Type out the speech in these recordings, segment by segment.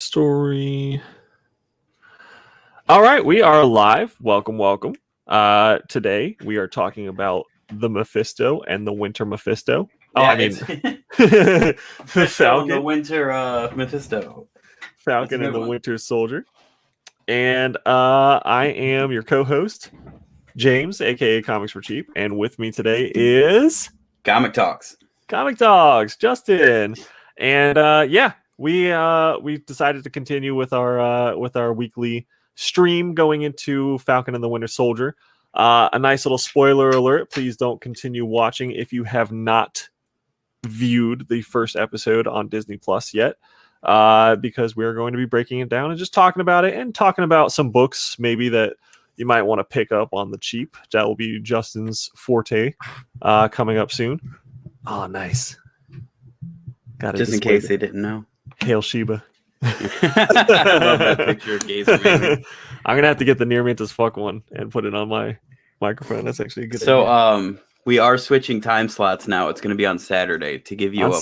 Story. All right, we are live. Welcome. Today we are talking about the Mephisto and the Winter Mephisto. The Mephisto and the Falcon, Winter Mephisto. Falcon and the Winter Soldier. And I am your co-host, James, aka Comics for Cheap, and with me today is Comic Talks, Justin, and we decided to continue with our weekly stream going into Falcon and the Winter Soldier. A nice little spoiler alert: please don't continue watching if you have not viewed the first episode on Disney Plus yet, because we're going to be breaking it down and just talking about it and talking about some books maybe that you might want to pick up on the cheap. That will be Justin's forte coming up soon. Oh, nice. Got it. Just in case they didn't know. Hail Sheba. I love that picture of Gazer Man. I'm going to have to get the Near Mint as Fuck one and put it on my microphone. That's actually a good idea. So, we are switching time slots now. It's going to be on Saturday to give you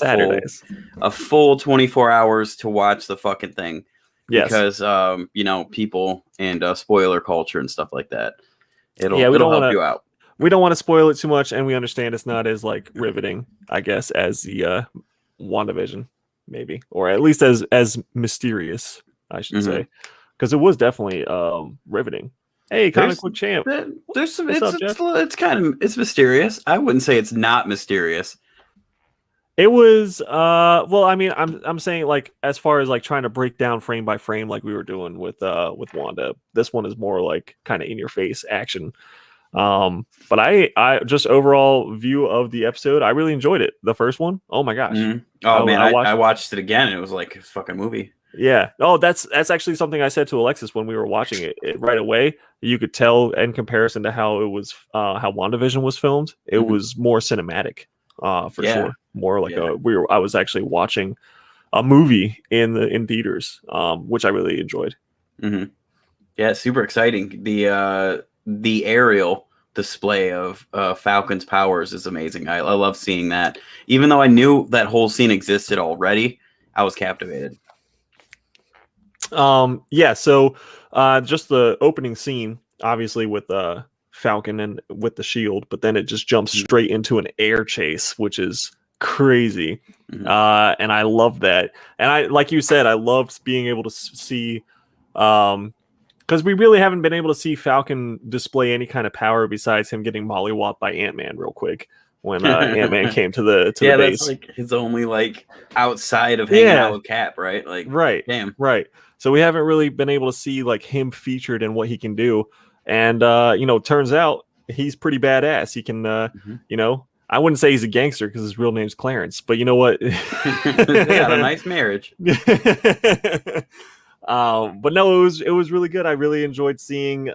a full 24 hours to watch the fucking thing. Yes. Because, people and spoiler culture and stuff like that. It'll help you out. We don't want to spoil it too much, and we understand it's not as riveting, I guess, as the WandaVision, maybe, or at least as mysterious, I should say, because it was definitely riveting. Hey, Comic Book Champ. It's mysterious. I wouldn't say it's not mysterious. It was I'm saying as far as trying to break down frame by frame like we were doing with Wanda. This one is more kind of in your face action. But I just overall view of the episode, I really enjoyed it. The first one, oh my gosh. I watched it again and it was like a fucking movie. Yeah. Oh, that's actually something I said to Alexis when we were watching it right away. You could tell in comparison to how it was how WandaVision was filmed, it was more cinematic. Sure, more I was actually watching a movie in theaters, which I really enjoyed. Yeah, super exciting. The aerial display of Falcon's powers is amazing. I love seeing that. Even though I knew that whole scene existed already, I was captivated. So just the opening scene, obviously with Falcon and with the shield, but then it just jumps straight into an air chase, which is crazy. And I love that. And I, like you said, I loved being able to see, because we really haven't been able to see Falcon display any kind of power besides him getting mollywopped by Ant-Man real quick when Ant-Man came to the base. That's his only outside of hanging out with Cap, right? Right. Damn. Right. So we haven't really been able to see him featured and what he can do. And, turns out he's pretty badass. He can, I wouldn't say he's a gangster because his real name's Clarence, but you know what? They got a nice marriage. But no, it was really good. I really enjoyed seeing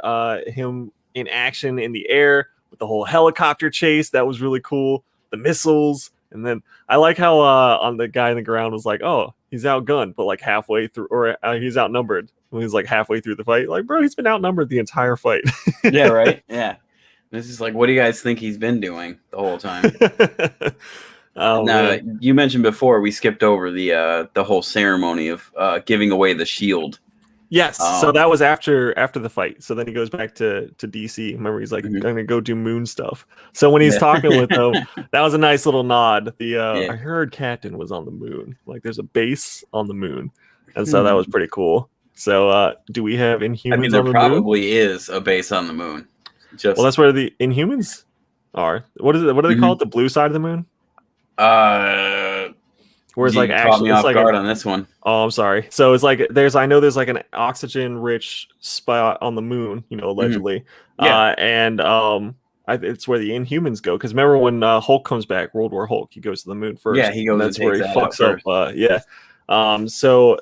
him in action in the air with the whole helicopter chase. That was really cool. The missiles. And then I like how on the guy on the ground was like, oh, he's outgunned, but halfway through, or he's outnumbered. When he's halfway through the fight, bro, he's been outnumbered the entire fight. Yeah, right. Yeah, this is what do you guys think he's been doing the whole time? Now, you mentioned before we skipped over the whole ceremony of giving away the shield. Yes, so that was after the fight. So then he goes back to DC. Remember, he's I'm gonna go do moon stuff. So when he's talking with them, that was a nice little nod. I heard Captain was on the moon. There's a base on the moon, and so that was pretty cool. So, do we have Inhumans? I mean, there probably is a base on the moon. Well, that's where the Inhumans are. What is it? What do they call it? The blue side of the moon? Whereas caught me off guard on this one. Oh, I'm sorry. So it's there's an oxygen-rich spot on the moon, allegedly. It's where the Inhumans go. Because remember when Hulk comes back, World War Hulk, he goes to the moon first. Yeah, he goes. And that's where he fucks up. So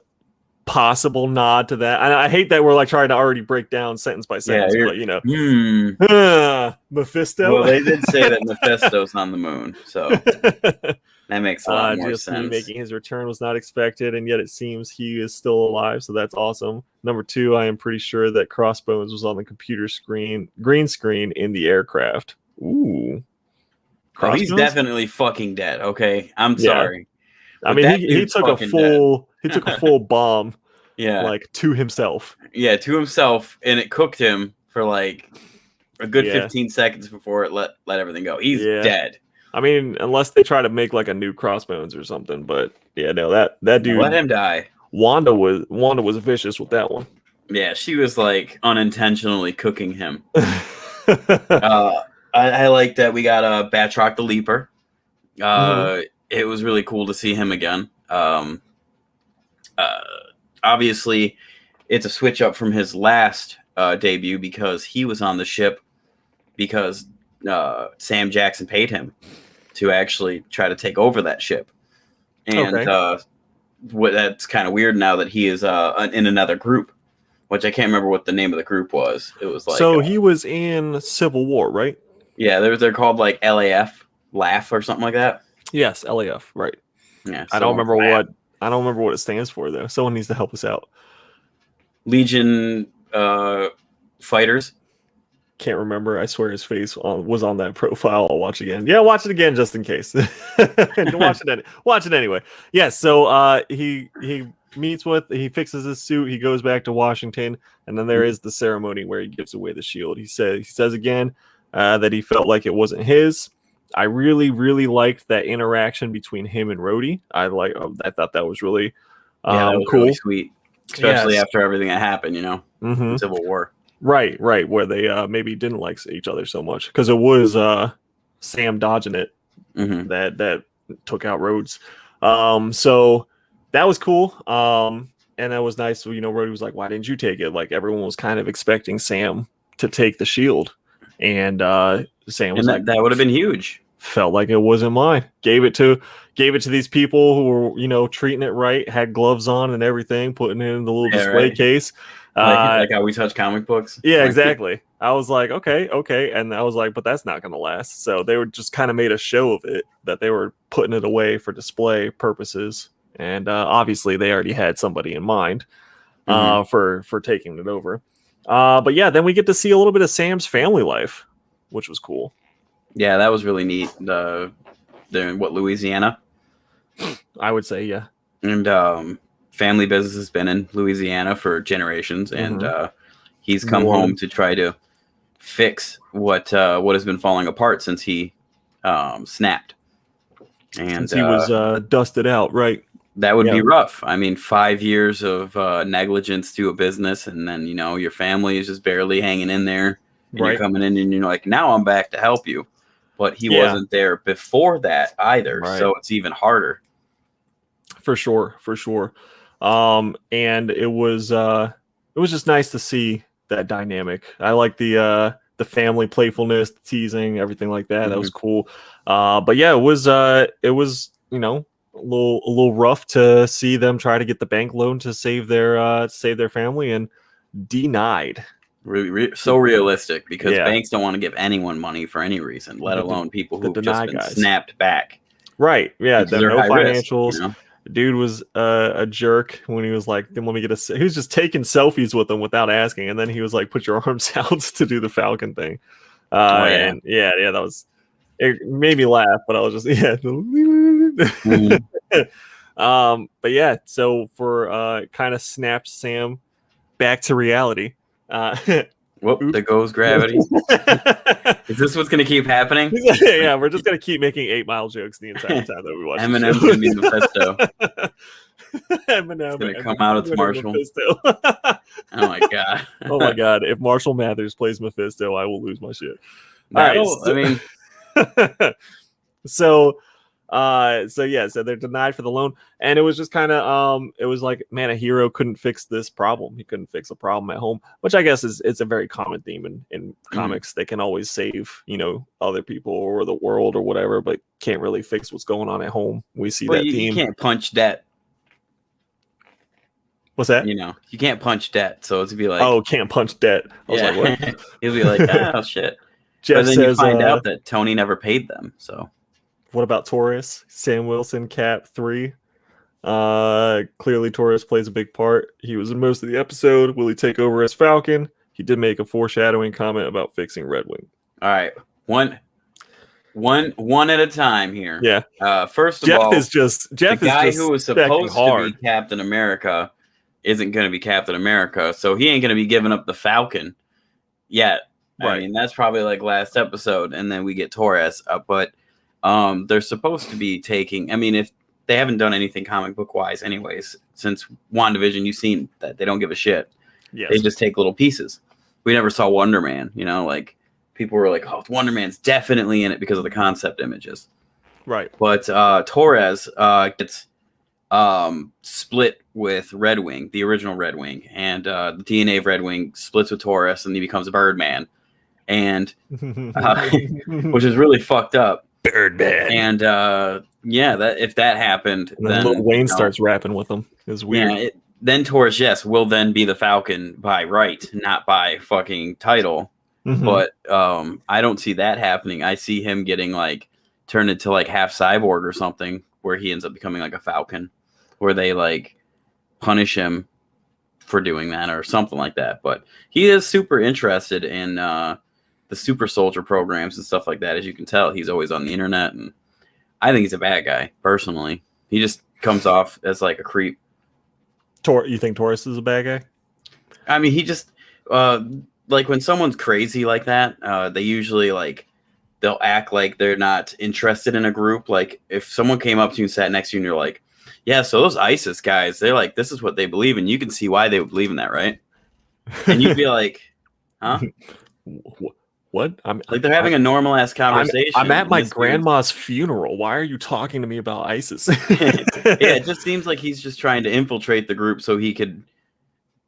possible nod to that. And I hate that we're trying to already break down sentence by sentence, but Mephisto. Well, they did say that Mephisto's on the moon, so that makes a lot more sense. Making his return was not expected, and yet it seems he is still alive, so that's awesome. Number 2, I am pretty sure that Crossbones was on the computer green screen in the aircraft. Ooh. Oh, he's definitely fucking dead. Okay, I'm sorry. I mean, he took a full bomb Yeah. Like to himself. Yeah, to himself, and it cooked him for like a good Yeah. 15 seconds before it let everything go. He's Yeah. dead. I mean, unless they try to make like a new Crossbones or something, but yeah, no, that dude. Let him die. Wanda was vicious with that one. Yeah, she was like unintentionally cooking him. I like that we got Batroc the Leaper. It was really cool to see him again. Obviously, it's a switch up from his last debut because he was on the ship because Sam Jackson paid him to actually try to take over that ship. And that's kind of weird now that he is in another group, which I can't remember what the name of the group was. It was like so he was in Civil War, right? Yeah, they're called like LAF, Laugh or something like that. Yes, LAF, right. Yeah, I don't remember what it stands for though. Someone needs to help us out. Legion fighters. Can't remember. I swear his face was on that profile. I'll watch again. Yeah, watch it again just in case. Watch it anyway. Yeah, so he fixes his suit, he goes back to Washington, and then there is the ceremony where he gives away the shield. He says again that he felt like it wasn't his. I really, really liked that interaction between him and Rhodey. I thought that was really that was cool. really sweet. Especially after everything that happened, Civil War. Right, where they maybe didn't like each other so much because it was Sam dodging it that took out Rhodes. So that was cool. And that was nice. So, Rhodey was like, "Why didn't you take it?" Like everyone was kind of expecting Sam to take the shield, and Sam was like, "That would have been huge." Felt like it wasn't mine. Gave it to these people who were, treating it right, had gloves on and everything, putting it in the little display case. Like how we touch comic books. Yeah, exactly. I was like, okay. And I was like, but that's not going to last. So they were just kind of made a show of it, that they were putting it away for display purposes. And obviously they already had somebody in mind for taking it over. But yeah, then we get to see a little bit of Sam's family life, which was cool. Yeah, that was really neat. They're in Louisiana? I would say, yeah. And family business has been in Louisiana for generations, and he's come home to try to fix what has been falling apart since he snapped. And since he was dusted out, right? That would be rough. I mean, 5 years of negligence to a business, and then your family is just barely hanging in there, and you're coming in and you're like, now I'm back to help you. But he wasn't there before that either, so it's even harder. For sure. And it was just nice to see that dynamic. I like the family playfulness, the teasing, everything like that. That was cool. But yeah, it was a little rough to see them try to get the bank loan to save their family and denied. So realistic because banks don't want to give anyone money for any reason, let alone people who've just been snapped back. Right. Yeah. No financials. Risk, The dude was a jerk when he was like, let me get he was just taking selfies with them without asking. And then he was like, put your arms out to do the Falcon thing. And that was, it made me laugh, but I was just, but yeah, so for kind of snapped Sam back to reality. Whoop, there goes gravity. Is this what's going to keep happening? Yeah, we're just going to keep making 8 Mile jokes the entire time that we watch. Eminem's going to be Mephisto. Eminem going to come out as Marshall. Oh my god. Oh my god. If Marshall Mathers plays Mephisto, I will lose my shit. So they're denied for the loan, and it was just kind of it was like, man, a hero couldn't fix this problem. He couldn't fix a problem at home, which I guess it's a very common theme in comics. They can always save other people or the world or whatever, but can't really fix what's going on at home. We see that theme. You can't punch debt. What's that? You can't punch debt, so it'd be like, oh, can't punch debt. I was like, what? He'll be like, oh shit. Jeff but then says, you find out that Tony never paid them. So what about Taurus? Sam Wilson, Cap 3. Clearly Taurus plays a big part. He was in most of the episode. Will he take over as Falcon? He did make a foreshadowing comment about fixing Red Wing. All right. One at a time here. Yeah. First of Jeff all, is just the guy who was supposed to be Captain America isn't going to be Captain America, so he ain't going to be giving up the Falcon yet. Right. I mean, that's probably like last episode, and then we get Torres. But they're supposed to be taking. I mean, if they haven't done anything comic book wise, anyways, since WandaVision, you've seen that they don't give a shit. Yes. They just take little pieces. We never saw Wonder Man. You know, like people were like, "Oh, Wonder Man's definitely in it because of the concept images." Right. But Torres gets split with Red Wing, the original Red Wing, and the DNA of Red Wing splits with Torres, and he becomes a Birdman, and which is really fucked up. Birdman. And yeah, that if that happened, and then Lil Wayne starts rapping with him. It's weird. Yeah, then Torres, yes, will then be the Falcon by right, not by fucking title. But I don't see that happening. I see him getting like turned into like half cyborg or something, where he ends up becoming like a Falcon, where they like punish him for doing that or something like that. But he is super interested in the super soldier programs and stuff like that. As you can tell, he's always on the internet, and I think he's a bad guy personally. He just comes off as like a creep. You think Taurus is a bad guy? I mean, he just like when someone's crazy like that, they usually like they'll act like they're not interested in a group. Like if someone came up to you and sat next to you and you're like, yeah, so those ISIS guys, they're like, this is what they believe, and you can see why they would believe in that, right? And you'd be like, huh? What? Like they're having a normal ass conversation. I'm at my grandma's funeral. Why are you talking to me about ISIS? Yeah, it just seems like he's just trying to infiltrate the group so he could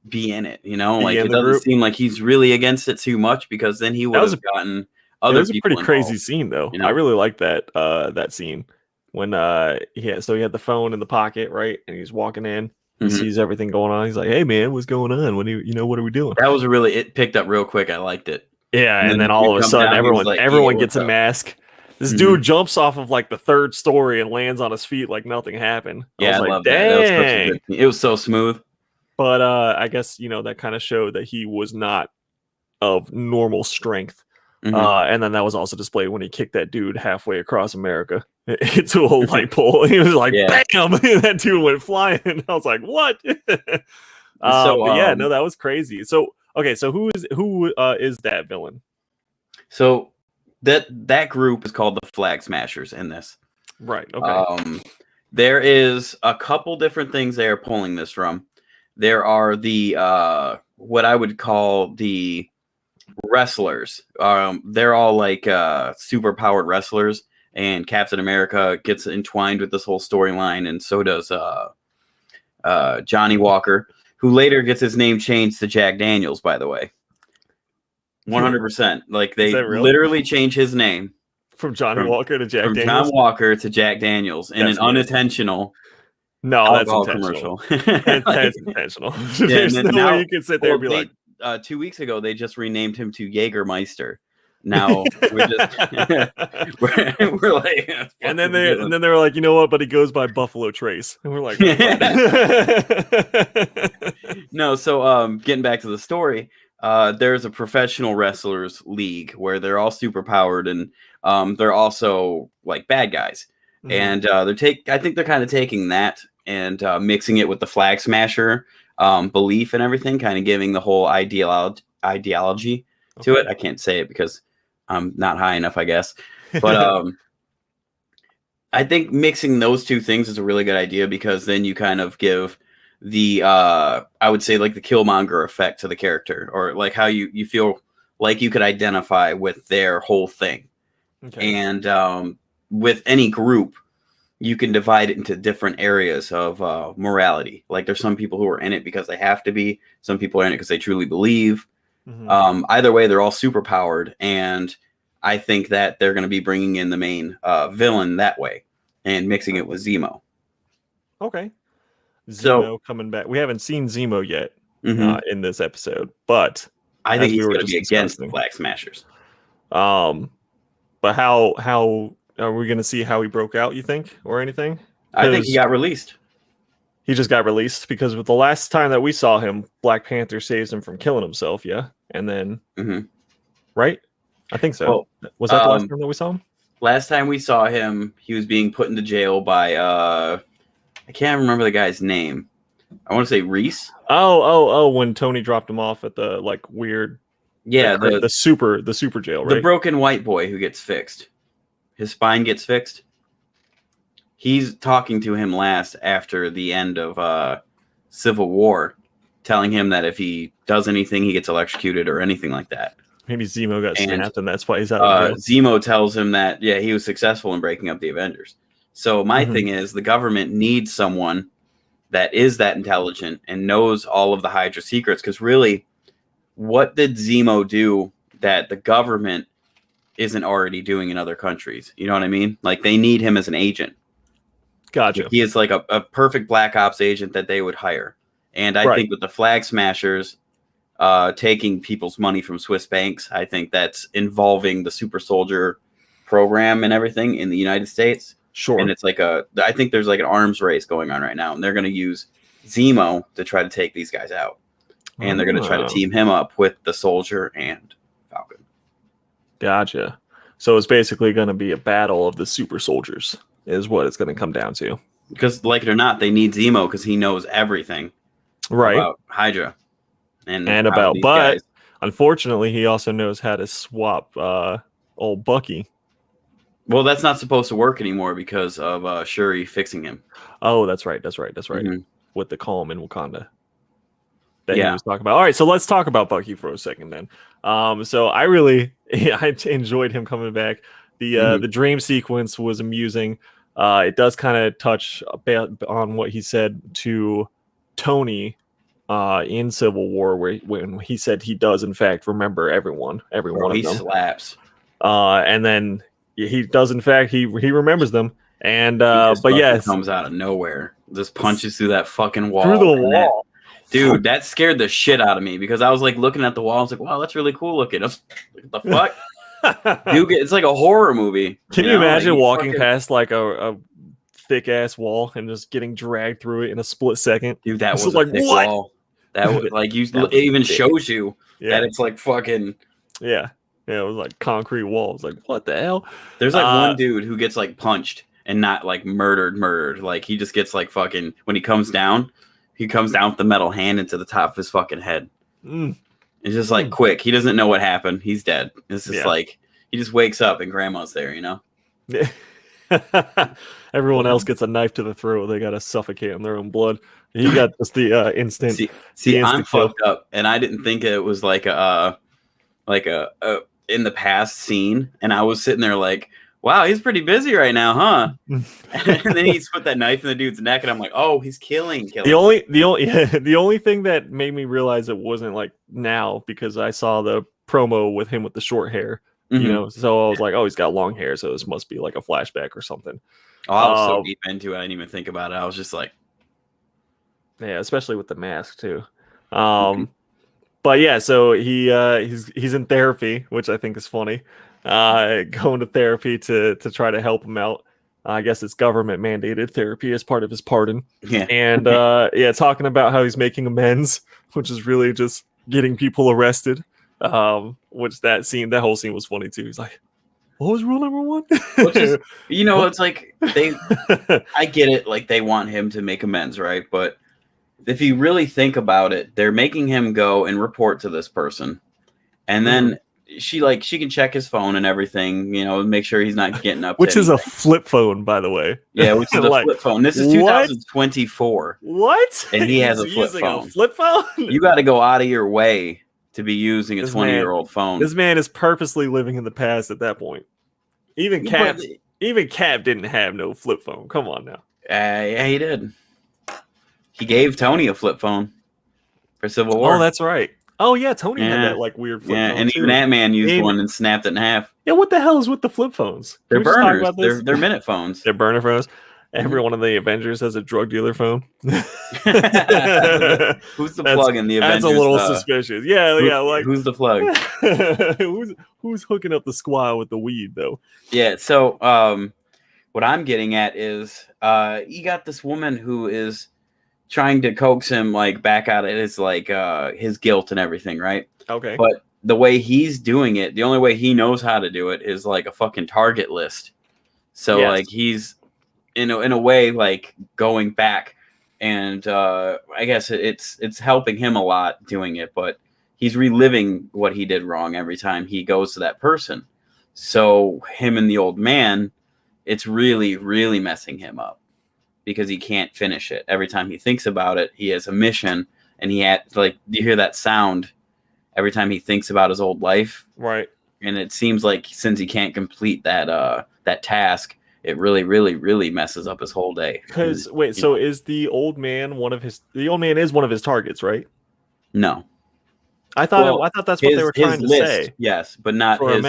be in it, you know? Like it doesn't seem like he's really against it too much, because then he would have gotten other people. It was a pretty crazy scene though. You know? I really like that scene when he had the phone in the pocket, right? And he's walking in. He sees everything going on. He's like, "Hey man, what's going on? What are we doing?" That was it picked up real quick. I liked it. Yeah, and then all of a sudden everyone gets a mask. This dude jumps off of like the 3rd story and lands on his feet like nothing happened. Yeah, I love that. It was so smooth. But I guess that kind of showed that he was not of normal strength. And then that was also displayed when he kicked that dude halfway across America into a light pole. He was like, "Bam!" That dude went flying. I was like, "What?" But yeah, no, that was crazy. So okay, so who is that villain? So that group is called the Flag Smashers in this. Right. Okay. There is a couple different things they are pulling this from. There are the what I would call the wrestlers. They're all like super powered wrestlers, and Captain America gets entwined with this whole storyline, and so does Johnny Walker, who later gets his name changed to Jack Daniels, by the way. 100%. Like they literally change his name from Johnny Walker to Jack Daniels. John Walker to Jack Daniels in an unintentional. No, that's intentional. That's intentional. There's no way you can sit there and be like. 2 weeks ago, they just renamed him to Jägermeister. Now we're just we're like, and then they were like, you know what? But he goes by Buffalo Trace, and we're like, no. So getting back to the story, there's a professional wrestlers league where they're all super powered, and they're also like bad guys, and I think they're kind of taking that and mixing it with the Flag Smasher belief and everything, kind of giving the whole ideology to it. I can't say it because I'm not high enough, I guess. But I think mixing those two things is a really good idea, because then you kind of give the I would say like the Killmonger effect to the character, or like how you feel like you could identify with their whole thing. Okay. And with any group, you can divide it into different areas of morality. Like there's some people who are in it because they have to be. Some people are in it because they truly believe. Either way, they're all super powered. And I think that they're going to be bringing in the main villain that way and mixing it with Zemo. Okay. Zemo coming back. We haven't seen Zemo yet in this episode, but I think he's going to be against the Flag Smashers. But how are we going to see how he broke out, you think, or anything? I think he got released. He just got released because with the last time that we saw him, Black Panther saves him from killing himself, yeah? And then, right? I think so. Well, was that the last time that we saw him? Last time we saw him, he was being put into jail by, I can't remember the guy's name, I want to say Reese. Oh! When Tony dropped him off at the like weird, Yeah, the super jail, right? The broken white boy who gets fixed. His spine gets fixed. He's talking to him last after the end of Civil War, telling him that if he does anything, he gets electrocuted or anything like that. Maybe Zemo got snapped, and that's why he's out of jail. Zemo tells him that he was successful in breaking up the Avengers. So my thing is, the government needs someone that is that intelligent and knows all of the Hydra secrets. Because really, what did Zemo do that the government isn't already doing in other countries? You know what I mean? Like, they need him as an agent. Gotcha. He is like a perfect Black Ops agent that they would hire. And I think with the Flag Smashers taking people's money from Swiss banks, I think that's involving the super soldier program and everything in the United States. Sure. And it's like I think there's like an arms race going on right now, and they're going to use Zemo to try to take these guys out. And they're going to try to team him up with the Soldier and Falcon. Gotcha. So it's basically going to be a battle of the super soldiers is what it's going to come down to. Because like it or not, they need Zemo because he knows everything about Hydra. And about, but guys. Unfortunately, he also knows how to swap old Bucky. Well, that's not supposed to work anymore because of Shuri fixing him. Oh, that's right. Mm-hmm. With the calm in Wakanda that he was talking about. All right, so let's talk about Bucky for a second then. So I enjoyed him coming back. The dream sequence was amusing. It does kind of touch a bit on what he said to Tony in Civil War, when he said he does in fact remember every one of them. He slaps. And then he does in fact he remembers them. And but yes, comes out of nowhere, just punches through that fucking wall. Through the wall. Dude, that scared the shit out of me because I was like looking at the wall. I was like, wow, that's really cool looking. What the fuck? Dude, it's like a horror movie. Can you imagine walking past like a thick ass wall and just getting dragged through it in a split second? Dude, that was like thick wall. That was like it even shows you that it's like fucking it was like concrete walls. Like, what the hell? There's like one dude who gets like punched and not like murdered. Like he just gets like fucking when he comes down with the metal hand into the top of his fucking head. It's just like quick. He doesn't know what happened. He's dead. It's just like he just wakes up and grandma's there, you know? Everyone else gets a knife to the throat. They got to suffocate in their own blood. He got just the instant. See, I'm fucked up, and I didn't think it was like a in the past scene. And I was sitting there like, wow, he's pretty busy right now, huh? And then he's put that knife in the dude's neck, and I'm like, oh, he's killing. The only thing that made me realize it wasn't like now, because I saw the promo with him with the short hair, you know, so I was like, oh, he's got long hair, so this must be like a flashback or something. Oh, I was so deep into it, I didn't even think about it. I was just like, yeah, especially with the mask too. But yeah, so he's in therapy, which I think is funny. Going to therapy to try to help him out. I guess it's government mandated therapy as part of his pardon. Yeah. And talking about how he's making amends, which is really just getting people arrested. Which that whole scene was funny too. He's like, what was rule number 1? Which is, you know, it's like I get it, like they want him to make amends, right? But if you really think about it, they're making him go and report to this person, and then she can check his phone and everything, you know, make sure he's not getting up. Which is a flip phone, by the way. Yeah, which is a flip phone. This is 2024. What? And he has a flip phone. A flip phone? You got to go out of your way to be using a 20-year-old phone. This man is purposely living in the past at that point. Even Cap didn't have no flip phone. Come on now. Yeah, he did. He gave Tony a flip phone for Civil War. Oh, that's right. Oh, yeah, Tony had that like weird flip phone. And even Ant-Man used one and snapped it in half. Yeah, what the hell is with the flip phones? They're burners. They're minute phones. They're burner phones. Every one of the Avengers has a drug dealer phone. Who's the plug in the Avengers? That's a little suspicious. Yeah, like who's the plug? who's hooking up the squad with the weed though? Yeah. So what I'm getting at is you got this woman who is trying to coax him like back out of his like his guilt and everything, right? Okay. But the way he's doing it, the only way he knows how to do it is like a fucking target list. So like he's in a way like going back and I guess it's helping him a lot doing it, but he's reliving what he did wrong every time he goes to that person. So him and the old man, it's really, really messing him up because he can't finish it. Every time he thinks about it, he has a mission, and he had like, you hear that sound every time he thinks about his old life, right? And it seems like since he can't complete that task, it really, really, really messes up his whole day. Because wait, so is the old man the old man is one of his targets, right? No, I thought that's what they were trying to say. Yes, but not his.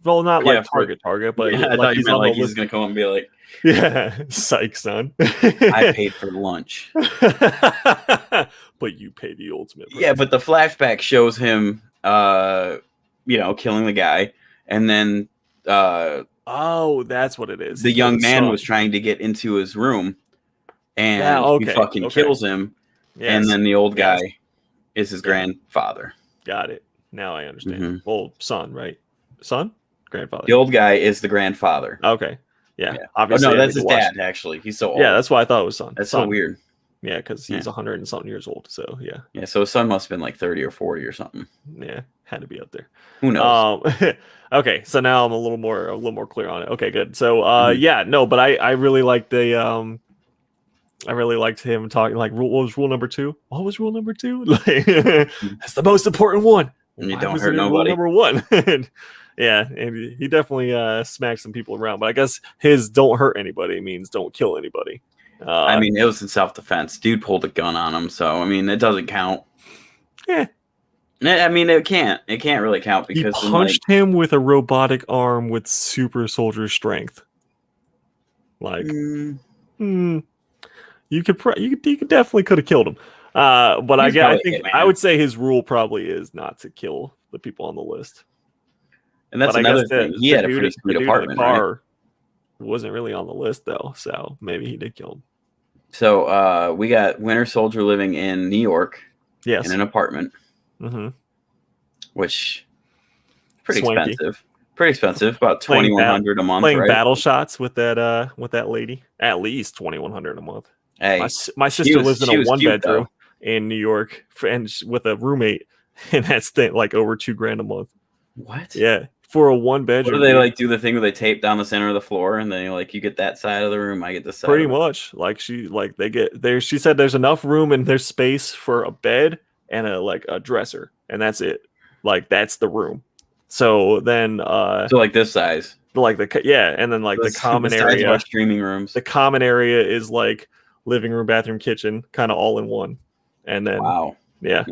Well, not like target, but I thought you meant like he's gonna come up and be like, yeah, psych, son. I paid for lunch, but you pay the ultimate price. Yeah, but the flashback shows him, killing the guy, and then oh, that's what it is. The young man was trying to get into his room, and he fucking kills him, and then the old guy is his grandfather. Got it. Now I understand. Mm-hmm. Well, son, right? Son? Grandfather. The old guy is the grandfather. Okay. Yeah. Obviously. Oh, no, that's his dad, actually. He's so old. Yeah, that's why I thought it was son. That's so weird. Yeah, because he's 100 and something years old. So, yeah. Yeah, so his son must have been like 30 or 40 or something. Yeah, had to be up there. Who knows? Okay, so now I'm a little more clear on it. Okay, good. So, but I really liked I really liked him talking. Like, what was rule number 2? What was rule number 2? Like, that's the most important one. You don't hurt nobody. Number 1. Yeah, and he definitely smacked some people around. But I guess his "don't hurt anybody" means don't kill anybody. I mean, it was in self-defense. Dude pulled a gun on him, so I mean, it doesn't count. Yeah. I mean, it can't. It can't really count because he punched him with a robotic arm with super soldier strength. Like, you definitely could have killed him. But I would say his rule probably is not to kill the people on the list. And that's another thing. He had a pretty sweet apartment. Right? Wasn't really on the list though, so maybe he did kill him. So we got Winter Soldier living in New York. Yes. In an apartment. Mm-hmm. Which pretty expensive. Pretty expensive. About $2,100 a month. Playing battle shots with that lady. At least $2,100 a month. Hey, my sister lives in a 1-bedroom in New York, and with a roommate, and that's like over $2,000 a month. What? Yeah, for a 1-bedroom. What do they do the thing where they tape down the center of the floor, and then you get that side of the room, I get this side. Pretty much, they get there. She said there's enough room and there's space for a bed and a dresser, and that's it. Like that's the room. So then, so like this size, and then the common area, our streaming rooms. The common area is like living room, bathroom, kitchen, kind of all in one. And then, yeah,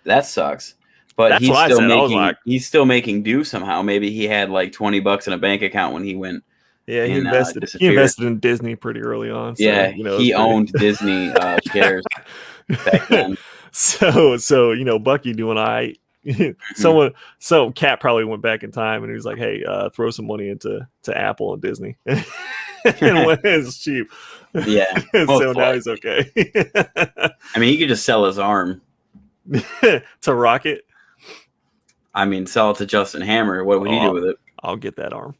that sucks. But he's still making do somehow. Maybe he had like $20 in a bank account when he went. Yeah, he invested in Disney pretty early on. So, yeah, he owned Disney shares back then. So Bucky doing Cat probably went back in time and he was like, "Hey, throw some money into Apple and Disney." And when it's cheap. Yeah. So now he's okay. I mean, he could just sell his arm to Rocket. I mean, sell it to Justin Hammer. What would he do with it? I'll get that arm.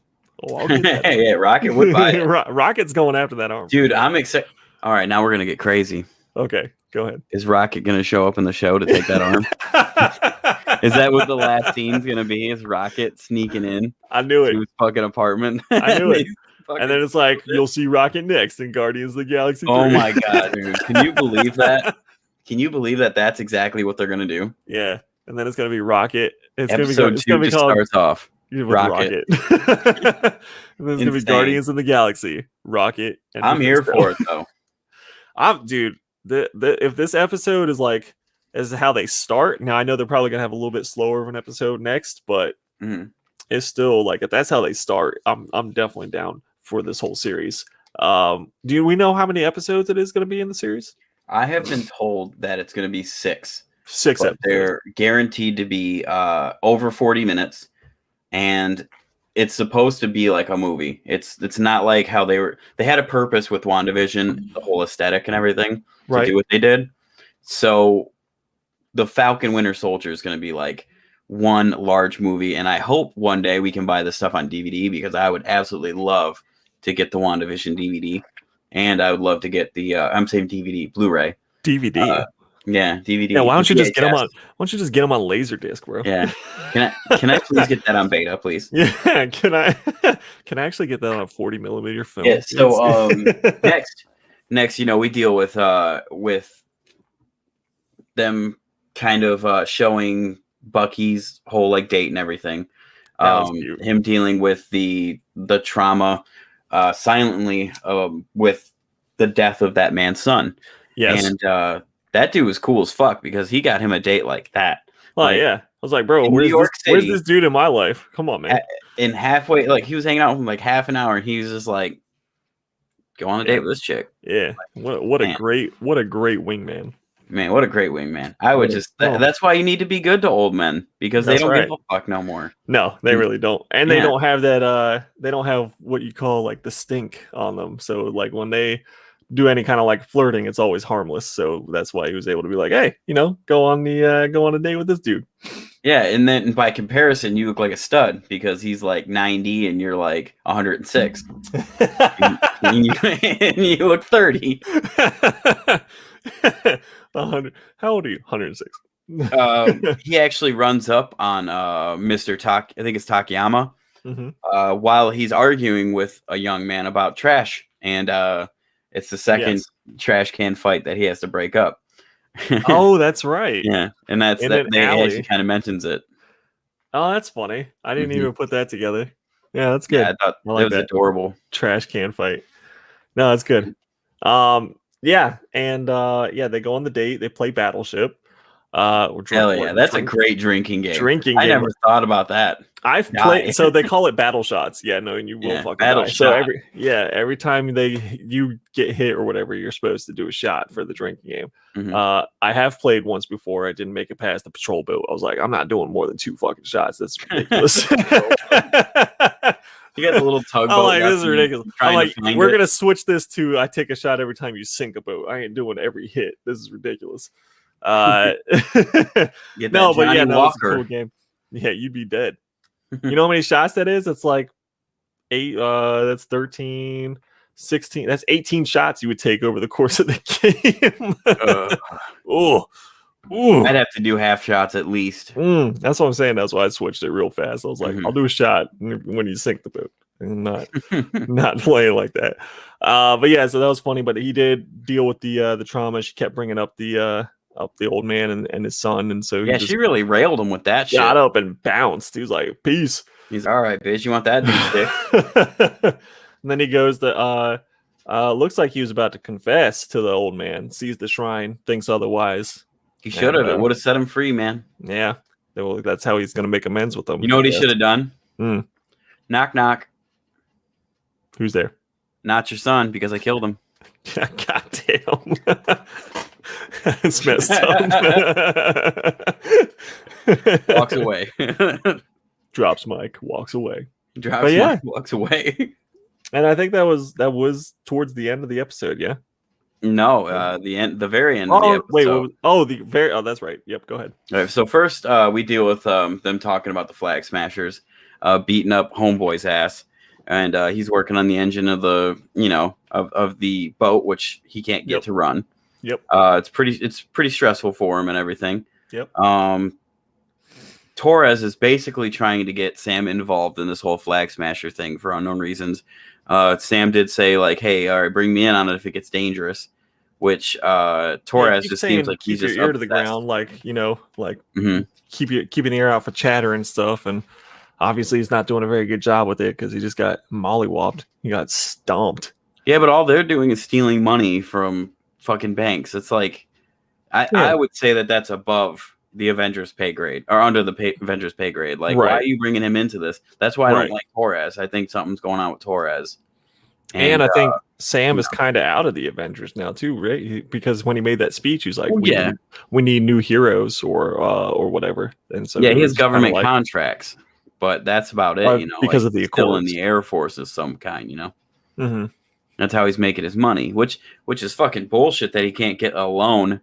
Yeah, Rocket would buy it. Rocket's going after that arm. Dude, I'm excited. All right, now we're going to get crazy. Okay, go ahead. Is Rocket going to show up in the show to take that arm? Is that what the last scene's going to be? Is Rocket sneaking in? I knew it. To his fucking apartment. I knew it. And then it's like, you'll see Rocket next in Guardians of the Galaxy 3. Oh my God, dude. Can you believe that? Can you believe that that's exactly what they're going to do? Yeah. And then it's going to be Rocket. Episode 2 just starts off. Rocket. And then it's going to be Guardians of the Galaxy. Rocket. And I'm here for it, though. Dude, if this episode is how they start, now I know they're probably going to have a little bit slower of an episode next, but it's still like, if that's how they start, I'm definitely down for this whole series. Do we know how many episodes it is going to be in the series? I have been told that it's going to be 6. 6 episodes. They're guaranteed to be over 40 minutes, and it's supposed to be like a movie. It's not like how they had a purpose with WandaVision, the whole aesthetic and everything, to do what they did. So the Falcon Winter Soldier is going to be like one large movie, and I hope one day we can buy this stuff on DVD because I would absolutely love to get the WandaVision DVD. and I would love to get the I'm saying DVD, Blu-ray. DVD. Yeah, DVD. Yeah, why don't you just get them VHS. on? Why don't you just get them on Laserdisc, bro? Yeah. Can I please get that on beta, please? Yeah, can I can I actually get that on a 40mm film? Yeah. So next, we deal with them kind of showing Bucky's whole like date and everything. That was cute. Him dealing with the trauma silently with the death of that man's son. Yes. And that dude was cool as fuck because he got him a date like that. Oh Like, yeah. I was like, bro, in where's New York where's City- this dude in my life? Come on, man. in halfway, like he was hanging out with him like half an hour, and he was just like, "Go on a date with this chick." Yeah. What a Man. great wingman. Man, what a great wingman! I would just that's why you need to be good to old men because they That's don't right. give a fuck no more. No, they really don't. And they Yeah. don't have that they don't have what you call like the stink on them. So like when they do any kind of like flirting, it's always harmless. So that's why he was able to be like, hey, go on a date with this dude. Yeah, and then by comparison, you look like a stud because he's like 90 and you're like 106, and you look 30. 100. How old are you? 106. He actually runs up on Mr. I think it's Takayama, Mhm. while he's arguing with a young man about trash, and it's the second trash can fight that he has to break up. Oh, that's right. Yeah, and that's In that. an They alley. actually kind of mentions it. Oh, that's funny. I didn't Mhm. even put that together. Yeah, that's good. Yeah, I thought I like that was that. adorable. Trash can fight. No, that's good. Yeah, and they go on the date. They play Battleship. Hell yeah, that's a great drinking game. drinking I game. never thought about that. I've Die. played, so they call it battle shots. Yeah, no, and you will Yeah, fucking battle die. So shot. every time you get hit or whatever, you're supposed to do a shot for the drinking game. Mhm. I have played once before. I didn't make it past the patrol boat. I was like, I'm not doing more than 2 fucking shots. That's ridiculous. You got the little tugboat. I'm like, that's this is ridiculous. I'm trying like, to find we're it. gonna switch this to I take a shot every time you sink a boat. I ain't doing every hit. This is ridiculous. Get that No, but Johnny yeah, no, it's a Walker. cool game. Yeah, you'd be dead. You know how many shots that is? It's like 8. That's 13, 16. That's 18 shots you would take over the course of the game. Oh, I'd have to do half shots at least. that's what I'm saying. That's why I switched it real fast. I was like, Mhm. I'll do a shot when you sink the boat. I'm not playing like that. But yeah, so that was funny. But he did deal with the trauma. She kept bringing up the old man and his son, and so he Yeah, just she really railed him with that shit. got up and bounced. He was like, "Peace." He's all right, bitch. You want that dude stick? And then he goes to looks like he was about to confess to the old man, sees the shrine, thinks otherwise. He should have. And, It would have set him free, man. Yeah. Well, that's how he's gonna make amends with them. You know what he should have done? Hmm. Knock, knock. Who's there? Not your son, because I killed him. God damn. It's messed up. Walks away. Drops mic, walks away. Drops But yeah. mic, walks away. And I think that was towards the end of the episode, yeah. No, the very end of the episode. Wait, that's right. Yep, go ahead. All right, so first we deal with them talking about the Flag Smashers beating up Homeboy's ass, and he's working on the engine of the of the boat, which he can't get to run. Yep. It's pretty stressful for him and everything. Yep. Torres is basically trying to get Sam involved in this whole Flag Smasher thing for unknown reasons. Sam did say like, "Hey, all right, bring me in on it if it gets dangerous," which Torres just seems like he's keep just your ear to the obsessed. ground, like Mhm. keep an ear out for chatter and stuff. And obviously, he's not doing a very good job with it because he just got mollywopped. He got stomped. Yeah, but all they're doing is stealing money from fucking banks. It's like I would say that that's above the Avengers pay grade or under the Avengers pay grade. Like, why are you bringing him into this? That's why I don't like Torres. I think something's going on with Torres. And I think Sam is kind of out of the Avengers now too, right? Because when he made that speech, he was like, we need new heroes or whatever." And so he has government contracts, but that's about it. Because of the still in Accords. the Air Force of some kind. Mm-hmm. That's how he's making his money, which is fucking bullshit that he can't get a loan.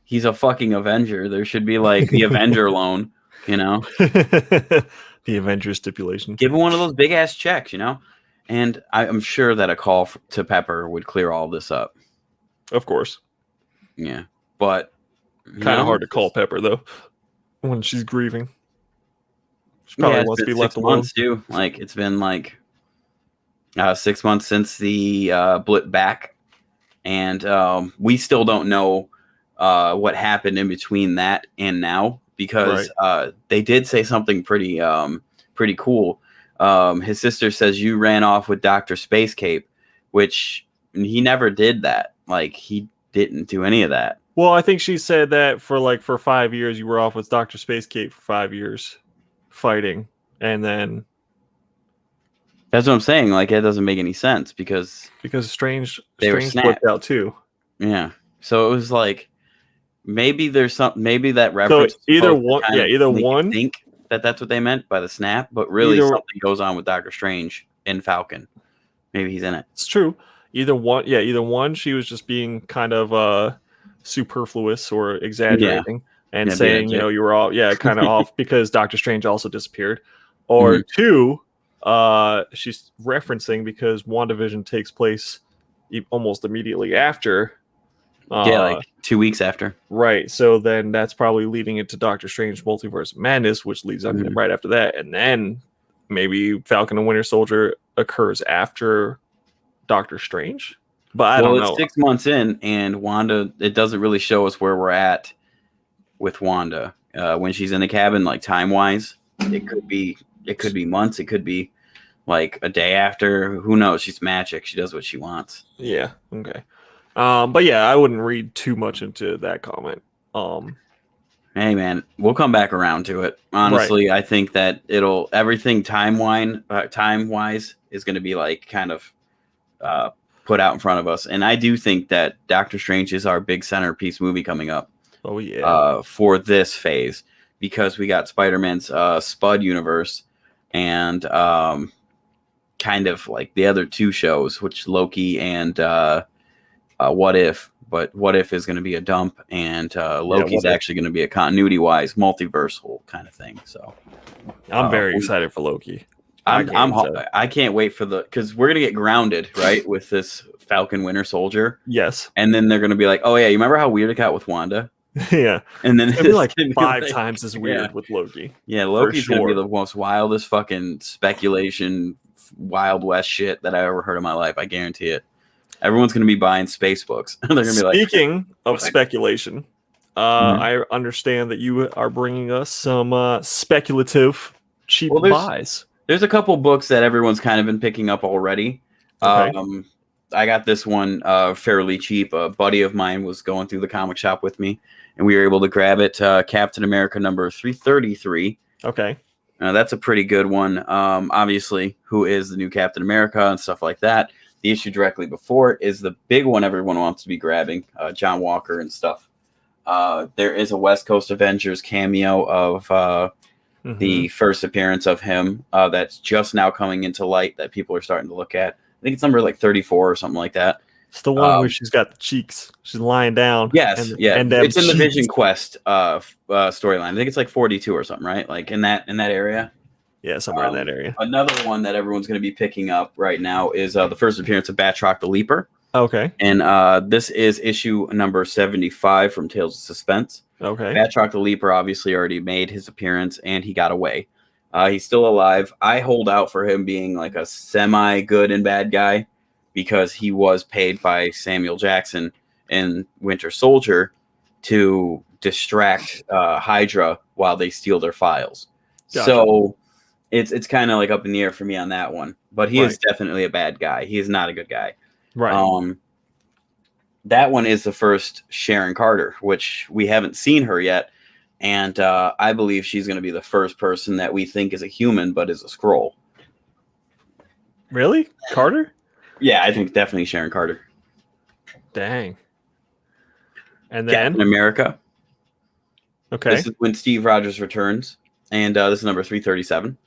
He's a fucking Avenger. There should be like the Avenger loan, The Avengers stipulation. Give him one of those big ass checks, And I'm sure that a call to Pepper would clear all this up. Of course. Yeah, but kind of hard to call Pepper though when she's grieving. She yeah, probably it's wants to been be left 6 alone. months too. Like it's been like 6 months since the blip back, and we still don't know what happened in between that and now, because they did say something pretty cool. His sister says you ran off with Dr. Space Cape, which he never did that. Like he didn't do any of that. Well, I think she said that for 5 years you were off with Dr. Space Cape for 5 years fighting, and then that's what I'm saying. Like it doesn't make any sense because Strange snapped flipped out too. Yeah. So it was like maybe there's that reference. So either one think that that's what they meant by the snap, but really something goes on with Doctor Strange in Falcon. Maybe he's in it. It's true. Either one, she was just being kind of superfluous or exaggerating and saying, you were all kind of off because Doctor Strange also disappeared. Or two, she's referencing because WandaVision takes place almost immediately after. Like 2 weeks after. Right. So then that's probably leading into Doctor Strange Multiverse of Madness, which leads on right after that. And then maybe Falcon and Winter Soldier occurs after Doctor Strange. But I don't know. It's 6 months in, and Wanda, it doesn't really show us where we're at with Wanda. When she's in the cabin, like time-wise, it could be months. It could be like a day after. Who knows? She's magic. She does what she wants. Yeah. Okay. But yeah, I wouldn't read too much into that comment. Hey man, we'll come back around to it. Honestly, I think that everything time-wise is going to be like kind of put out in front of us. And I do think that Doctor Strange is our big centerpiece movie coming up. Oh yeah. For this phase, because we got Spider-Man's Spud universe and kind of like the other two shows, which Loki and What If. But What If is going to be a dump, and Loki's actually going to be a continuity-wise, multiversal kind of thing. So I'm very excited for Loki. I can't wait for because we're gonna get grounded, right, with this Falcon Winter Soldier. Yes. And then they're gonna be like, oh yeah, you remember how weird it got with Wanda? Yeah. And then it's gonna be like 5 times as weird with Loki. Yeah, Loki's gonna be the most wildest fucking speculation, Wild West shit that I ever heard in my life. I guarantee it. Everyone's gonna be buying space books. They're gonna be like, speaking of speculation, I understand that you are bringing us some speculative cheap buys. There's a couple books that everyone's kind of been picking up already. Okay. I got this one fairly cheap. A buddy of mine was going through the comic shop with me, and we were able to grab it. Captain America number 333. Okay. That's a pretty good one. Obviously, who is the new Captain America and stuff like that. The issue directly before it is the big one everyone wants to be grabbing, John Walker and stuff. There is a West Coast Avengers cameo of the first appearance of him that's just now coming into light that people are starting to look at. I think it's number like 34 or something like that. It's the one where she's got the cheeks. She's lying down. Yes, and it's in the Vision Quest storyline. I think it's like 42 or something, right? Like in that area. Yeah, somewhere in that area. Another one that everyone's going to be picking up right now is the first appearance of Batroc the Leaper. Okay. And this is issue number 75 from Tales of Suspense. Okay. Batroc the Leaper obviously already made his appearance, and he got away. He's still alive. I hold out for him being like a semi-good and bad guy because he was paid by Samuel Jackson in Winter Soldier to distract Hydra while they steal their files. Gotcha. So it's kind of like up in the air for me on that one. But he is definitely a bad guy. He is not a good guy. Right. That one is the first Sharon Carter, which we haven't seen her yet. And I believe she's going to be the first person that we think is a human, but is a Skrull. Really? Carter? Yeah, I think definitely Sharon Carter. Dang. And then? Captain America. Okay. This is when Steve Rogers returns. And this is number 337.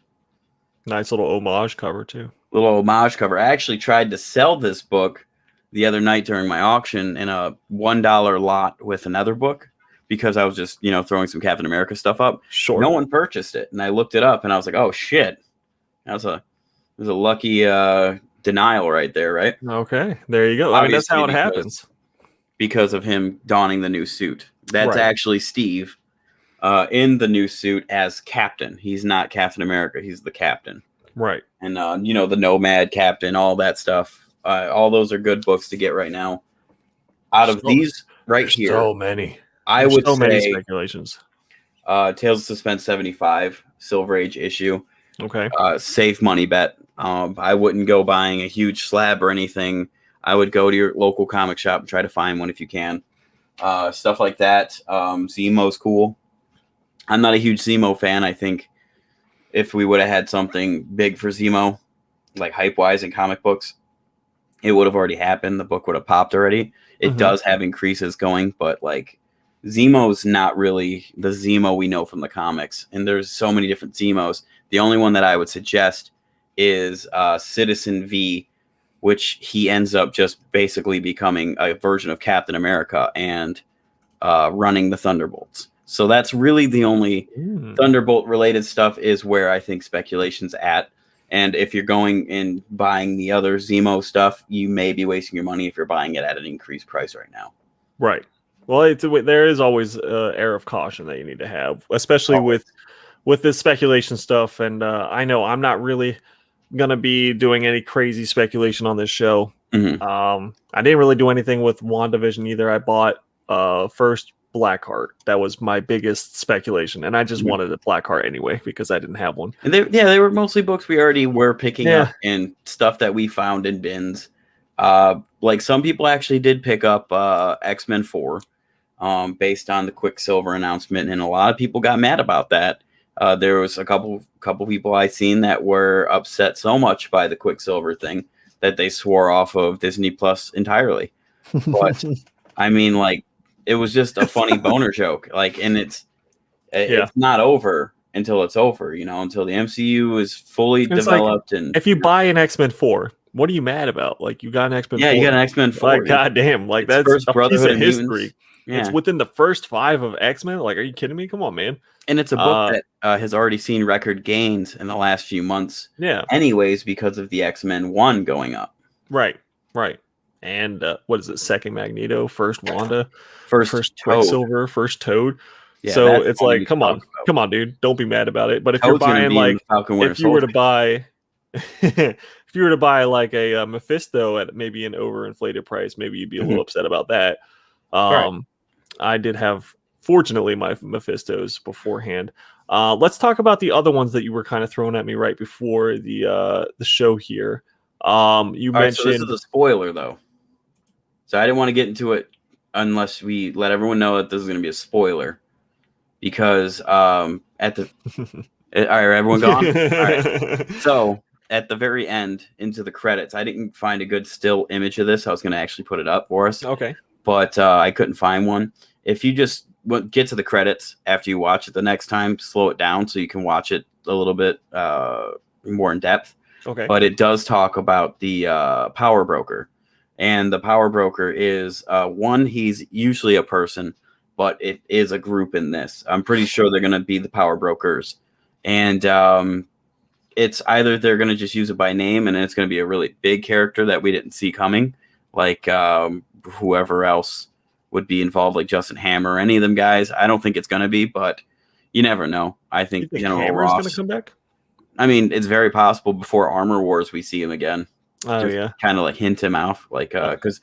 Nice little homage cover, too. Little homage cover. I actually tried to sell this book the other night during my auction in a $1 lot with another book because I was just, throwing some Captain America stuff up. Sure. No one purchased it. And I looked it up and I was like, oh shit. It was a lucky denial right there, right? Okay, there you go. I mean, that's how it Obviously, happens. because of him donning the new suit. That's Right. actually Steve in the new suit as Captain. He's not Captain America. He's the Captain. Right. And, the Nomad Captain, all that stuff. All those are good books to get right now. Out of these right There's here, so many. I would so many say speculations. Tales of Suspense 75, Silver Age issue. Okay. Safe money bet. I wouldn't go buying a huge slab or anything. I would go to your local comic shop and try to find one if you can. Stuff like that. Zemo's cool. I'm not a huge Zemo fan. I think if we would have had something big for Zemo, like hype-wise in comic books, it would have already happened. The book would have popped already. It does have increases going, but like Zemo's not really the Zemo we know from the comics. And there's so many different Zemos. The only one that I would suggest is Citizen V, which he ends up just basically becoming a version of Captain America and running the Thunderbolts. So that's really the only Thunderbolt related stuff is where I think speculation's at. And if you're going and buying the other Zemo stuff, you may be wasting your money if you're buying it at an increased price right now. Right. Well, there is always an air of caution that you need to have, especially with this speculation stuff. And I know I'm not really going to be doing any crazy speculation on this show. I didn't really do anything with WandaVision either. I bought first Blackheart. That was my biggest speculation, and I just wanted a Blackheart anyway because I didn't have one. And they were mostly books we already were picking up and stuff that we found in bins. Like some people actually did pick up X-Men 4 based on the Quicksilver announcement, and a lot of people got mad about that. There was a couple people I seen that were upset so much by the Quicksilver thing that they swore off of Disney Plus entirely. But I mean, like, it was just a funny boner joke. Like, and it's not over until it's over, until the MCU is fully developed. Like, and if you buy an X-Men 4, what are you mad about? Like, you got an X-Men 4. Yeah, you got an X-Men 4. Like, goddamn. Like, that's first a piece of history. Yeah. It's within the first 5 of X-Men. Like, are you kidding me? Come on, man. And it's a book that has already seen record gains in the last few months. Yeah. Anyways, because of the X-Men 1 going up. Right. And what is it? Second Magneto, first Wanda, first Quicksilver, first Toad. Yeah, so it's like, come on, dude, don't be mad about it. But if Toad's you're buying like, if you were to buy, like a Mephisto at maybe an overinflated price, maybe you'd be a little upset about that. I did have, fortunately, my Mephistos beforehand. Let's talk about the other ones that you were kind of throwing at me right before the show here. You mentioned so this is a spoiler though, so I didn't want to get into it unless we let everyone know that this is going to be a spoiler, because at the all right, everyone gone. All right. So at the very end, into the credits, I didn't find a good still image of this. I was going to actually put it up for us, but I couldn't find one. If you just get to the credits after you watch it the next time, slow it down so you can watch it a little bit more in depth. Okay. But it does talk about the power broker. And the power broker is one, he's usually a person, but it is a group in this. I'm pretty sure they're going to be the power brokers. And it's either they're going to just use it by name, and it's going to be a really big character that we didn't see coming, like whoever else would be involved, like Justin Hammer or any of them guys. I don't think it's going to be, but you never know. I think General Hammer's Ross going to come back? I mean, it's very possible before Armor Wars we see him again. Oh, yeah. Kind of like hint him off, like, because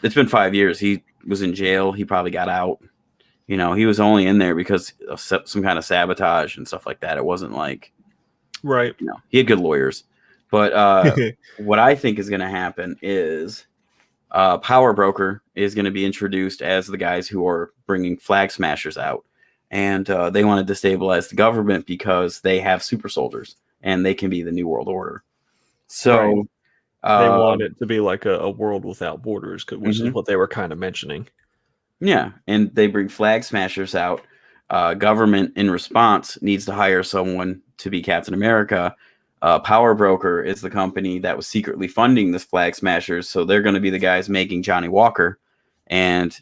it's been 5 years. He was in jail. He probably got out. He was only in there because of some kind of sabotage and stuff like that. It wasn't like, right. He had good lawyers. But what I think is going to happen is Power Broker is going to be introduced as the guys who are bringing Flag Smashers out. And they want to destabilize the government because they have super soldiers and they can be the New World Order. So they want it to be like a world without borders, which is what they were kind of mentioning. Yeah, and they bring Flag Smashers out. Government, in response, needs to hire someone to be Captain America. Power Broker is the company that was secretly funding this Flag Smashers, so they're going to be the guys making Johnny Walker. And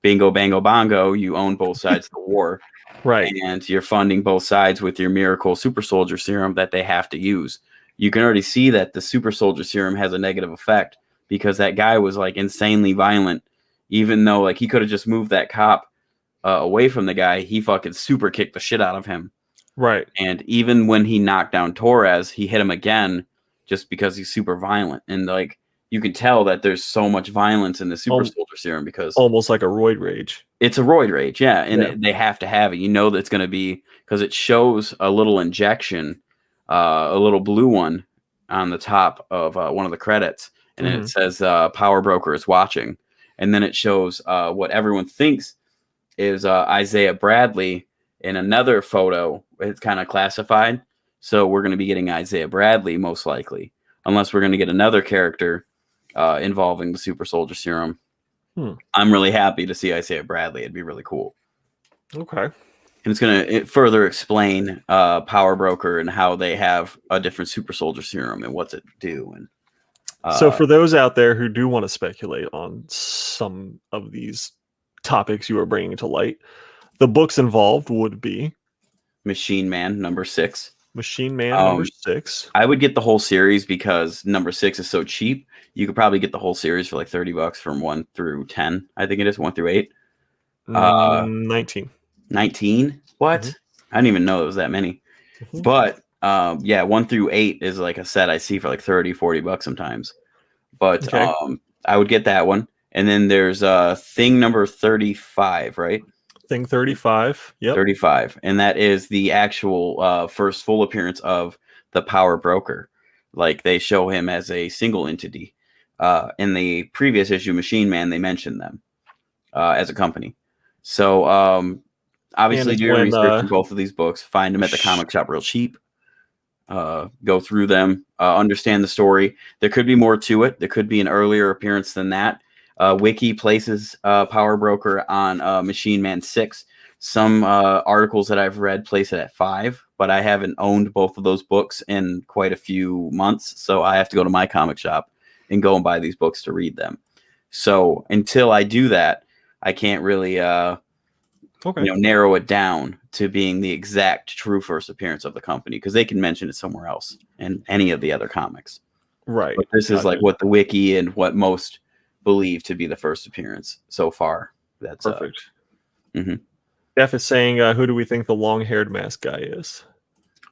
bingo, bango, bongo, you own both sides of the war. Right. And you're funding both sides with your miracle super soldier serum that they have to use. you can already see that the super soldier serum has a negative effect because that guy was like insanely violent, even though like he could have just moved that cop away from the guy. He fucking super kicked the shit out of him. Right. And even when he knocked down Torres, he hit him again just because he's super violent. And like you can tell that there's so much violence in the super soldier serum because almost like a roid rage. It's a roid rage, yeah. And they have to have it. You know that it's going to be because it shows a little injection, a little blue one on the top of one of the credits. And it says Power Broker is watching. And then it shows what everyone thinks is Isaiah Bradley in another photo. It's kind of classified. So we're going to be getting Isaiah Bradley most likely, unless we're going to get another character involving the super soldier serum. I'm really happy to see Isaiah Bradley. It'd be really cool. Okay. And it's going to further explain Power Broker and how they have a different super soldier serum and what's it do. And so for those out there who do want to speculate on some of these topics you are bringing to light, the books involved would be Machine Man #6. Machine Man #6. I would get the whole series because #6 is so cheap. You could probably get the whole series for like $30 from 1 through 10. I think it is 1 through 8. 19. 19? What? I didn't even know it was that many. But yeah, 1 through 8 is like a set I see for like $30-$40 sometimes. But I would get that one. And then there's Thing number 35, right? Thing 35. Yep. 35. And that is the actual first full appearance of the Power Broker. Like they show him as a single entity. In the previous issue, Machine Man, they mentioned them as a company. So obviously do your research in both of these books. Find them at the comic shop real cheap. Go through them. Understand the story. There could be more to it. There could be an earlier appearance than that. Wiki places Power Broker on Machine Man 6. Some articles that I've read place it at 5, but I haven't owned both of those books in quite a few months, so I have to go to my comic shop and go and buy these books to read them. So until I do that, I can't really narrow it down to being the exact true first appearance of the company because they can mention it somewhere else in any of the other comics. Right. But this is like what the wiki and what most believe to be the first appeance so far. That's perfect. Jeff is saying, who do we think the long-haired mask guy is?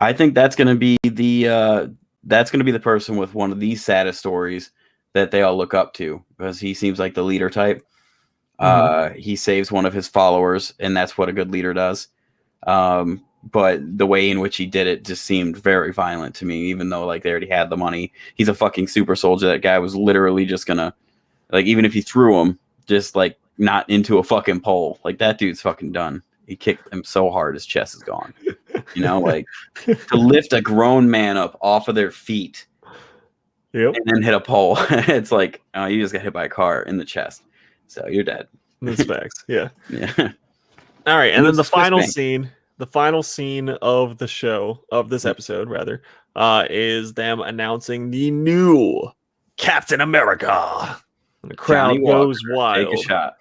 I think that's going to be the person with one of these saddest stories that they all look up to because he seems like the leader type. He saves one of his followers, and that's what a good leader does. But the way in which he did it just seemed very violent to me, even though like they already had the money. He's a fucking super soldier. That guy was literally just gonna, like, even if he threw him, just like not into a fucking pole. Like that dude's fucking done. He kicked him so hard his chest is gone. You know, like to lift a grown man up off of their feet and then hit a pole. It's like, you just got hit by a car in the chest. So you're dead. That's facts. Yeah. Yeah. All right. And then the final scene of the show, of this episode rather, is them announcing the new Captain America. And the crowd goes wild. Take a shot.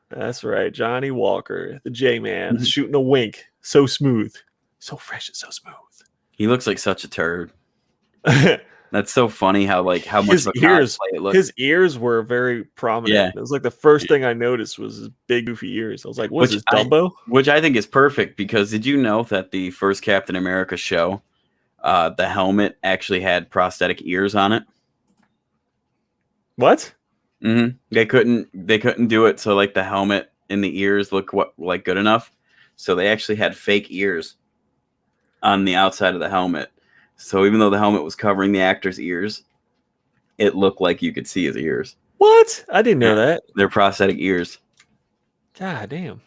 That's right. Johnny Walker, the J-Man, shooting a wink. So smooth. So fresh and so smooth. He looks like such a turd. That's so funny how much his of a ears, cosplay it looked. his ears were very prominent. Yeah. It was like the first thing I noticed was his big goofy ears. I was like, "What's this, Dumbo?" Which I think is perfect because did you know that the first Captain America show, the helmet actually had prosthetic ears on it? What? They couldn't do it so like the helmet and the ears look good enough. So they actually had fake ears on the outside of the helmet. So even though the helmet was covering the actor's ears, it looked like you could see his ears. What? I didn't know that. They're prosthetic ears. God damn.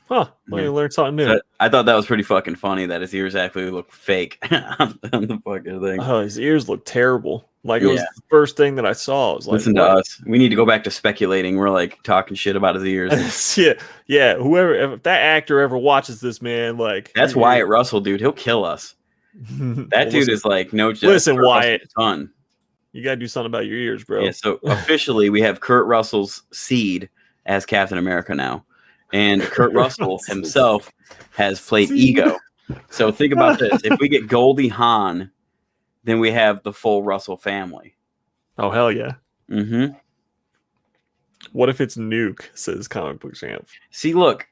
Huh. Well, you learned something new. I thought that was pretty fucking funny that his ears actually look fake on the fucking thing. Oh, his ears look terrible. Like it was the first thing that I saw. I was like, listen to us. We need to go back to speculating. We're like talking shit about his ears. yeah. If that actor ever watches this, man, like that's Wyatt Russell, dude. He'll kill us. That dude is like no joke. Listen, Wyatt, son, you gotta do something about your ears, bro. Yeah. So officially, we have Kurt Russell's seed as Captain America now, and Kurt Russell himself has played Ego. So think about this: if we get Goldie Hawn then we have the full Russell family. Oh hell yeah! Mm-hmm. What if it's Nuke? Says Comic Book Champ. See, look,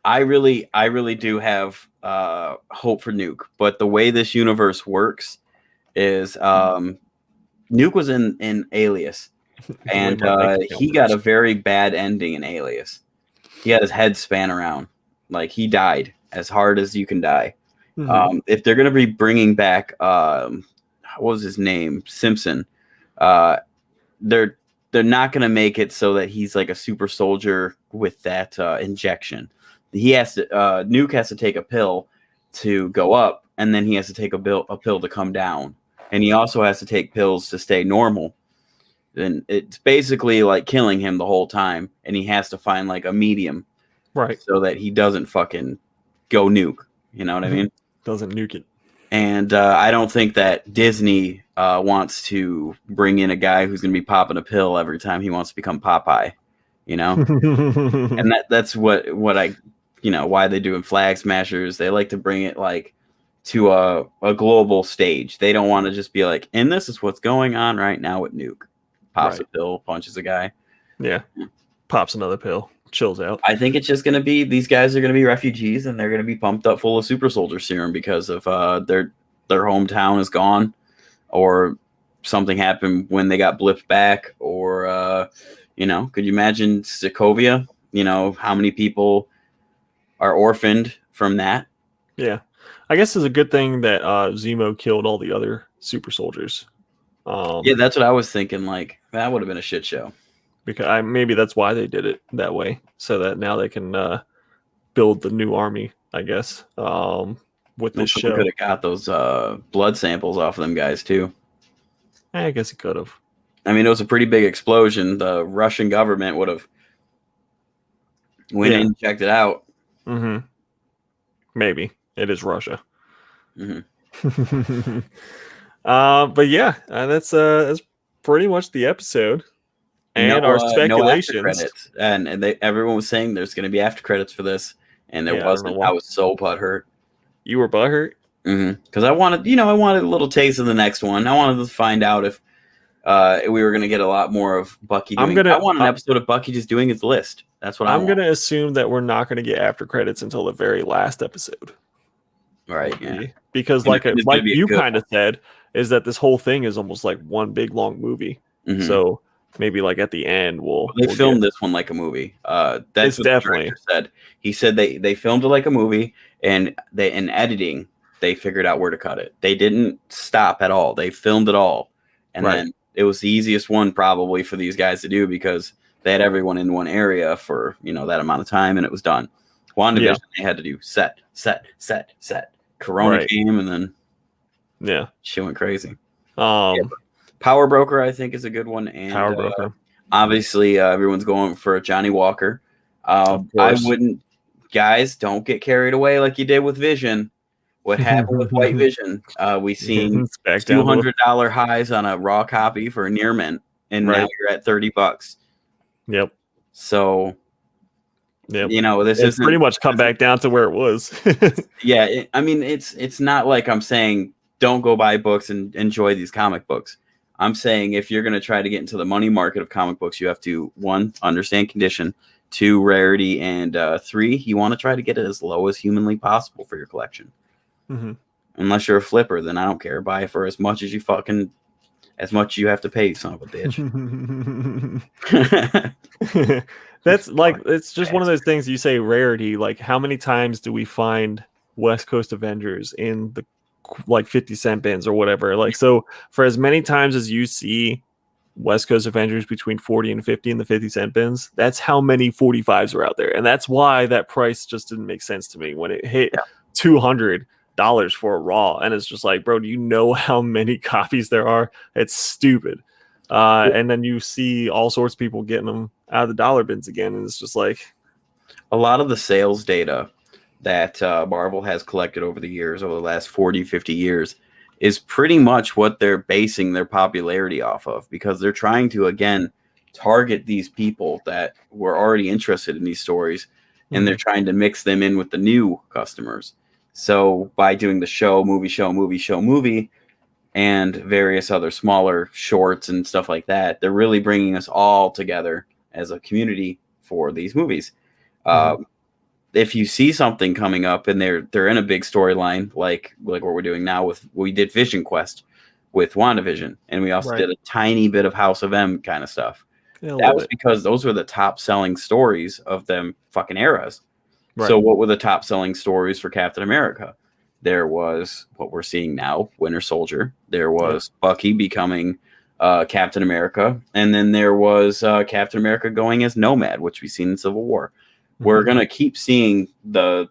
I really do have hope for Nuke, but the way this universe works is Nuke was in Alias, and he got a very bad ending in Alias. He had his head span around, like he died as hard as you can die. Mm-hmm. If they're gonna be bringing back, what was his name, Simpson, they're not gonna make it so that he's like a super soldier with that injection. He has to Nuke has to take a pill to go up, and then he has to take a pill to come down, and he also has to take pills to stay normal. And it's basically like killing him the whole time, and he has to find like a medium, right, so that he doesn't fucking go nuke. You know what I mean? Doesn't nuke it. And I don't think that Disney wants to bring in a guy who's going to be popping a pill every time he wants to become Popeye. You know, and that's what I, why they do in Flag Smashers. They like to bring it like to a global stage. They don't want to just be like, and this is what's going on right now with Nuke. Pops a pill, punches a guy. Yeah. Pops another pill, chills out. I think it's just going to be, these guys are going to be refugees, and they're going to be pumped up full of super soldier serum because of their hometown is gone, or something happened when they got blipped back, or, could you imagine Sokovia? How many people are orphaned from that? Yeah. I guess it's a good thing that Zemo killed all the other super soldiers. Yeah, that's what I was thinking. Like, that would have been a shit show. Because maybe that's why they did it that way, so that now they can build the new army, I guess, with this show. Could have got those blood samples off of them guys, too. I guess it could have. I mean, it was a pretty big explosion. The Russian government would have went in and checked it out. Mm-hmm. Maybe. It is Russia. Mm-hmm. But yeah, that's pretty much the episode and our speculations. No, and everyone was saying there's going to be after credits for this, and there wasn't. I was so butthurt. You were butthurt? Mm-hmm. Because I wanted a little taste of the next one. I wanted to find out if we were going to get a lot more of Bucky doing. I want an episode of Bucky just doing his list. That's what I'm going to assume that we're not going to get after credits until the very last episode. Right. Yeah. Because like you kind of said, is that this whole thing is almost like one big long movie. Mm-hmm. So maybe like at the end we'll filmed this one like a movie. That's what definitely the director said. He said they filmed it like a movie, and in editing they figured out where to cut it. They didn't stop at all. They filmed it all, and then it was the easiest one probably for these guys to do because they had everyone in one area for that amount of time, and it was done. WandaVision they had to do set. Corona came, and then she went crazy. Power Broker I think is a good one, and Power Broker. Obviously everyone's going for Johnny Walker. I wouldn't, guys, don't get carried away like you did with Vision. What happened with White Vision? We seen $200 highs on a raw copy for a near mint, and now you're at $30. Yep. So yep. This is pretty much come back down to where it was. Yeah, I mean, it's not like I'm saying don't go buy books and enjoy these comic books. I'm saying if you're going to try to get into the money market of comic books, you have to, 1, understand condition, 2, rarity, and 3, you want to try to get it as low as humanly possible for your collection. Mm-hmm. Unless you're a flipper, then I don't care. Buy it for as much as you have to pay, son of a bitch. That's like, it's just one of those things you say rarity. Like, how many times do we find West Coast Avengers in the like 50-cent bins or whatever? Like, so for as many times as you see West Coast Avengers between 40 and 50 in the 50-cent bins, that's how many 45s are out there. And that's why that price just didn't make sense to me when it hit $200 for a raw. And it's just like, bro, do you know how many copies there are? It's stupid. And then you see all sorts of people getting them out of the dollar bins again, and it's just like a lot of the sales data that Marvel has collected over the years, over the last 40, 50 years, is pretty much what they're basing their popularity off of, because they're trying to, again, target these people that were already interested in these stories, and they're trying to mix them in with the new customers. So by doing the movie, and various other smaller shorts and stuff like that. They're really bringing us all together as a community for these movies. If you see something coming up and they're in a big storyline, like what we're doing now we did Vision Quest with WandaVision, and we also did a tiny bit of House of M kind of stuff. That was because those were the top selling stories of them fucking eras. Right. So what were the top selling stories for Captain America? There was what we're seeing now, Winter Soldier. There was Bucky becoming Captain America. And then there was Captain America going as Nomad, which we've seen in Civil War. We're going to keep seeing the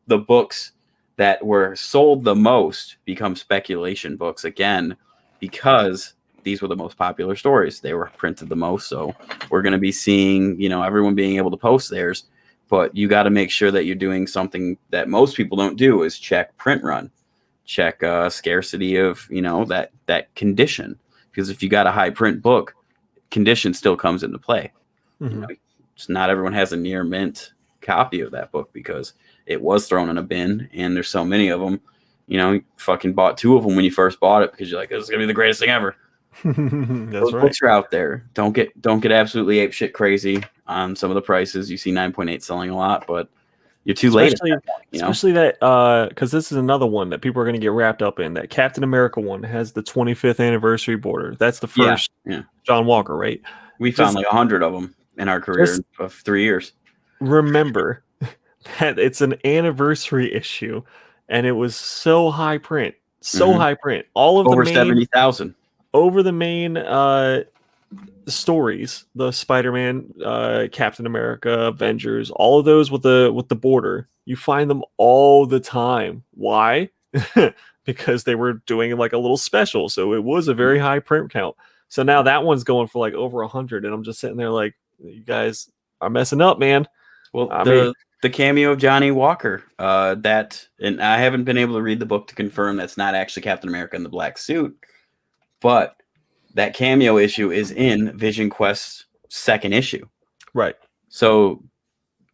books that were sold the most become speculation books again, because these were the most popular stories. They were printed the most. So we're going to be seeing, everyone being able to post theirs. But you got to make sure that you're doing something that most people don't do, is check print run, check scarcity of, that condition. Because if you got a high print book, condition still comes into play. It's not everyone has a near mint copy of that book because it was thrown in a bin, and there's so many of them. You fucking bought 2 of them when you first bought it because you're like, this is gonna be the greatest thing ever. Those books are out there. Don't get absolutely ape shit crazy on some of the prices. You see 9.8 selling a lot, but you're too late. Especially that because this is another one that people are going to get wrapped up in. That Captain America one has the 25th anniversary border. That's the first John Walker, right? We found like 100 of them in our career of 3 years. Remember that it's an anniversary issue, and it was so high print, high print. All of over 70,000. Over the main stories, the Spider-Man, Captain America, Avengers, all of those with the border, you find them all the time. Why? Because they were doing like a little special, so it was a very high print count. So now that one's going for like over 100, and I'm just sitting there like, you guys are messing up, man. Well, the cameo of Johnny Walker, and I haven't been able to read the book to confirm that's not actually Captain America in the black suit. But that cameo issue is in Vision Quest's 2nd issue. Right. So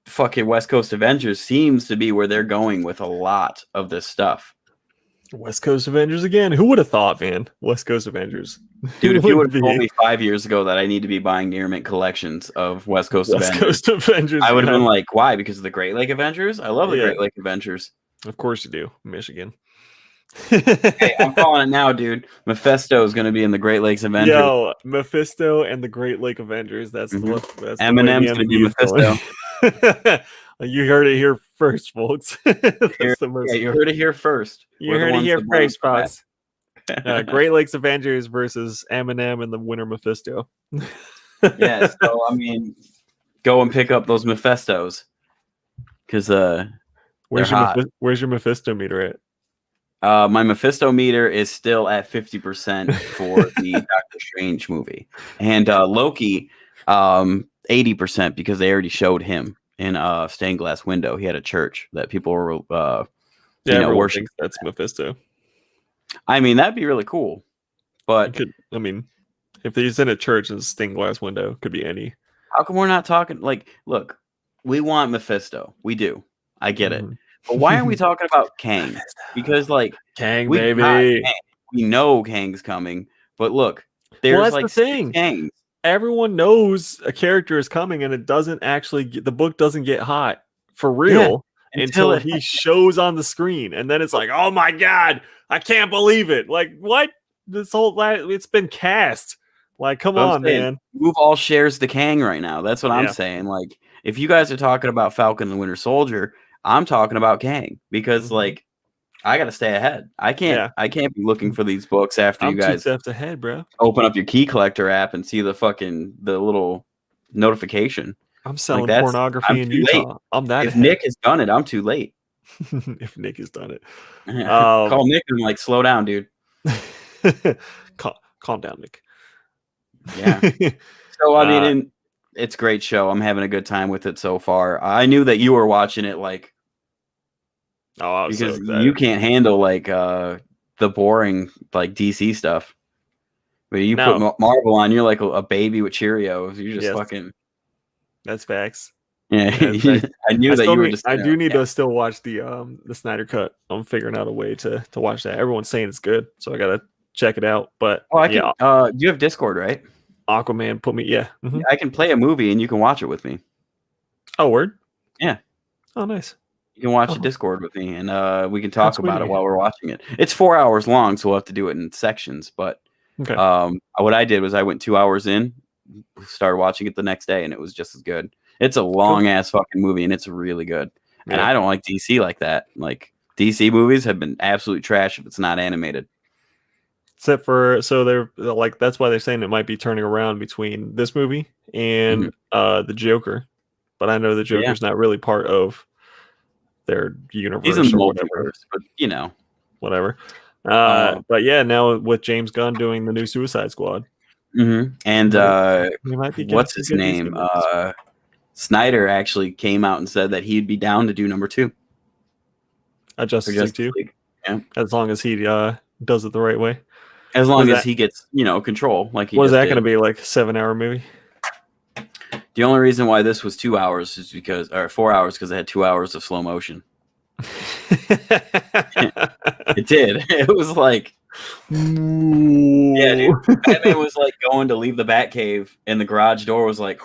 fucking West Coast Avengers seems to be where they're going with a lot of this stuff. West Coast Avengers again. Who would have thought, man? West Coast Avengers. Dude, if you would have told me 5 years ago that I need to be buying near mint collections of West Coast Avengers, I would have been like, why? Because of the Great Lake Avengers? I love the Great Lake Avengers. Of course you do. Michigan. Hey, I'm calling it now, dude. Mephisto is going to be in the Great Lakes Avengers. Yo, Mephisto and the Great Lake Avengers. That's that's Eminem's going to be Mephisto. You heard it here first, folks. You heard it here first. You heard it here first, folks. Great Lakes Avengers versus Eminem and the winner Mephisto. Yeah, so I mean, go and pick up those Mephistos, because where's your Mephisto meter at? My Mephisto meter is still at 50% for the Doctor Strange movie, and Loki 80% because they already showed him in a stained glass window. He had a church that people were worshiping. That's Mephisto. I mean, that'd be really cool, but if he's in a church and a stained glass window, could be any. How come we're not talking? Like, look, we want Mephisto. We do. I get it. But why aren't we talking about Kang? Because Kang, baby, we know Kang's coming. But look, there's the thing. Kangs. Everyone knows a character is coming, and it doesn't actually. The book doesn't get hot for real until he shows on the screen, and then it's like, oh my god, I can't believe it! Like what? It's been cast. Like, come on, man. Move all shares the Kang right now. That's what I'm saying. Like, if you guys are talking about Falcon and the Winter Soldier, I'm talking about Kang, because I gotta stay ahead. I can't be looking for these books after you guys 2 steps ahead, bro. Open up your Key Collector app and see the little notification. I'm selling pornography in Utah. Late. I'm that. If Nick has done it, I'm too late. If Nick has done it, call Nick and slow down, dude. Calm down, Nick. Yeah. So I mean, it's a great show. I'm having a good time with it so far. I knew that you were watching it because you can't handle the boring DC stuff. But you put Marvel on, you're like a baby with Cheerios. You just fucking. That's facts. Yeah, I knew that you were just. I do need to still watch the Snyder Cut. I'm figuring out a way to watch that. Everyone's saying it's good, so I gotta check it out. But Oh, I can. You have Discord, right? Aquaman put me. Yeah. Mhm. I can play a movie and you can watch it with me. Oh, word. Yeah. Oh, nice. You can watch Oh. a Discord with me, and we can talk sweet about of it you. while we're watching it. It's 4 hours long, so we'll have to do it in sections. But Okay. what I did was I went 2 hours in, started watching it the next day, and it was just as good. It's a long ass fucking movie, and it's really good. Yeah. And I don't like DC like that. Like DC movies have been absolute trash if it's not animated. Except for they're like that's why they're saying it might be turning around between this movie and the Joker. But I know the Joker's not really part of their universe He's in the or whatever. multiverse, but you know. Whatever. But yeah, now with James Gunn doing the new Suicide Squad. And we might be what's his name? Snyder actually came out and said that he'd be down to do number 2. Justice League 2. Yeah. As long as he does it the right way. As long as he gets, control, like he what is that going to be, like a 7-hour movie? The only reason why this was 2 hours is or 4 hours, because it had 2 hours of slow motion. It did. It was like, yeah, dude. Batman was like going to leave the Batcave, and the garage door was like.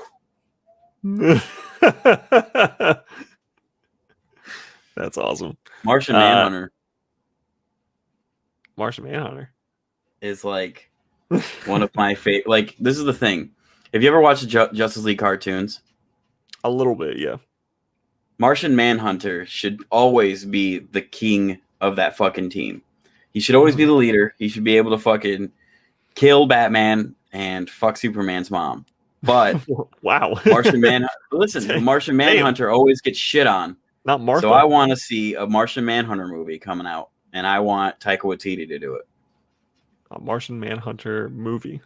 That's awesome. Martian Manhunter. Martian Manhunter is like one of my favorite. Like, this is the thing. Have you ever watched the Justice League cartoons? A little bit, yeah. Martian Manhunter should always be the king of that fucking team. He should always be the leader. He should be able to fucking kill Batman and fuck Superman's mom. But wow, Martian Manhunter. Listen, Martian Manhunter always gets shit on. Not Martha. So I want to see a Martian Manhunter movie coming out, and I want Taika Waititi to do it. A Martian Manhunter movie.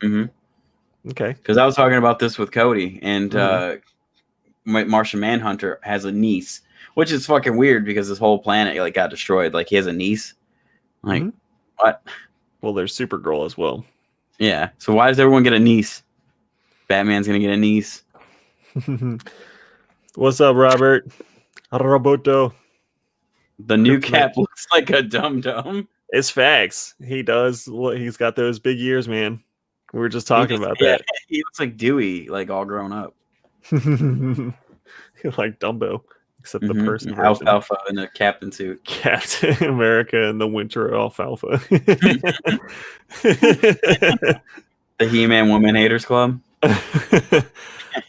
Okay. Because I was talking about this with Cody, and Martian Manhunter has a niece, which is fucking weird because this whole planet like got destroyed. Like, he has a niece. Like, what? Well, there's Supergirl as well. Yeah. So why does everyone get a niece? Batman's gonna get a niece. What's up, Robert? Roboto. The new Cap looks like a dum-dum. It's facts. He does. He's got those big ears, man. We were just talking about that. He looks like Dewey, like all grown up. Like Dumbo, except the person. Alfalfa in the captain suit. Captain America in the winter alfalfa. The He-Man Woman Haters Club.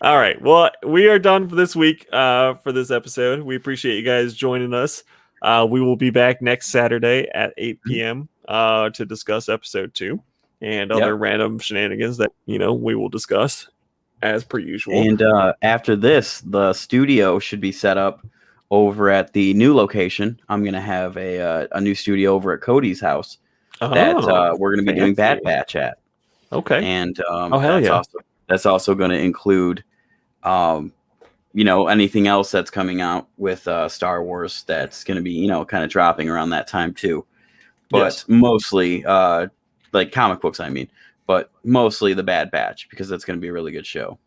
All right. Well, we are done for this week for this episode. We appreciate you guys joining us. We will be back next Saturday at 8 p.m. To discuss episode 2 and other random shenanigans that, we will discuss as per usual. And after this, the studio should be set up over at the new location. I'm going to have a new studio over at Cody's house that we're going to be doing Bad Batch at. Okay. And that's also going to include, anything else that's coming out with Star Wars that's going to be, kind of dropping around that time too. But mostly, like comic books, but mostly the Bad Batch, because that's going to be a really good show.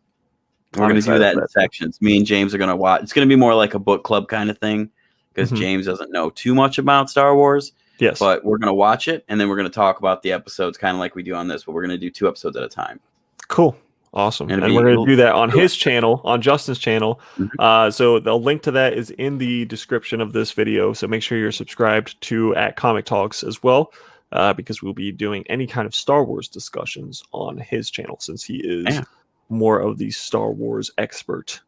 We're going to do that in sections. Me and James are going to watch. It's going to be more like a book club kind of thing, because James doesn't know too much about Star Wars. Yes. But we're going to watch it, and then we're going to talk about the episodes kind of like we do on this, but we're going to do 2 episodes at a time. Cool. Awesome. And we're going to do that on his channel, on Justin's channel. So the link to that is in the description of this video. So make sure you're subscribed to at Comic Talks as well, because we'll be doing any kind of Star Wars discussions on his channel, since he is more of the Star Wars expert.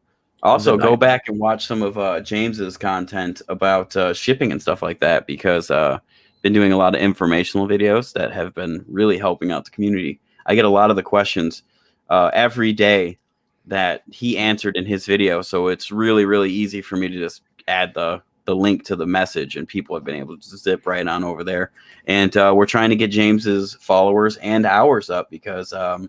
Also, go back and watch some of James's content about shipping and stuff like that, because been doing a lot of informational videos that have been really helping out the community. I get a lot of the questions every day that he answered in his video, so it's really, really easy for me to just add the link to the message, and people have been able to zip right on over there. And we're trying to get James's followers and ours up, because we're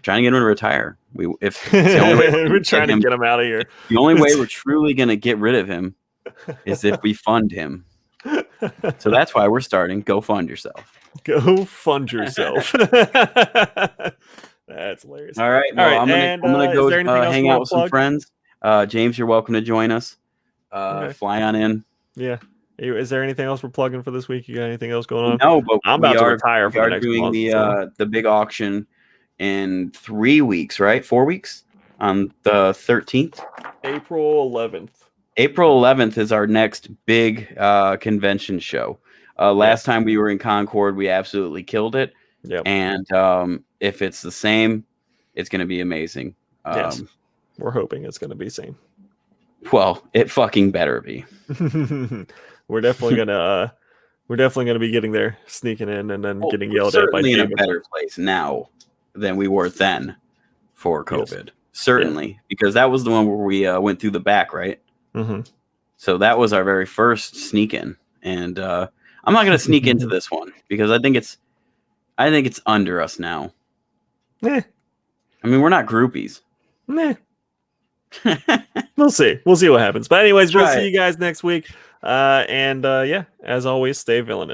trying to get him to retire. It's the only way we're trying to get him out of here. The only way we're truly going to get rid of him is if we fund him. So that's why we're starting. Go fund yourself. Go fund yourself. That's hilarious. All right. Well, I'm gonna go hang out with some friends. James, you're welcome to join us. Fly on in. Yeah. Is there anything else we're plugging for this week? You got anything else going on? No, but I'm about to retire for the next doing month. So. the big auction in 3 weeks, right? 4 weeks on the 13th. April 11th. April 11th is our next big convention show. Last time we were in Concord, we absolutely killed it. Yep. And if it's the same, it's going to be amazing. Yes. We're hoping it's going to be same. Well, it fucking better be. We're definitely gonna be getting there, sneaking in, and then getting yelled at by Certainly in a David. better place now than we were then for COVID. Yes. Certainly, because that was the one where we went through the back, right? Mm-hmm. So that was our very first sneak in, and I'm not gonna sneak into this one because I think it's under us now. I mean, we're not groupies. We'll see what happens. But anyways, we'll Try see you guys next week. And as always, stay villainous.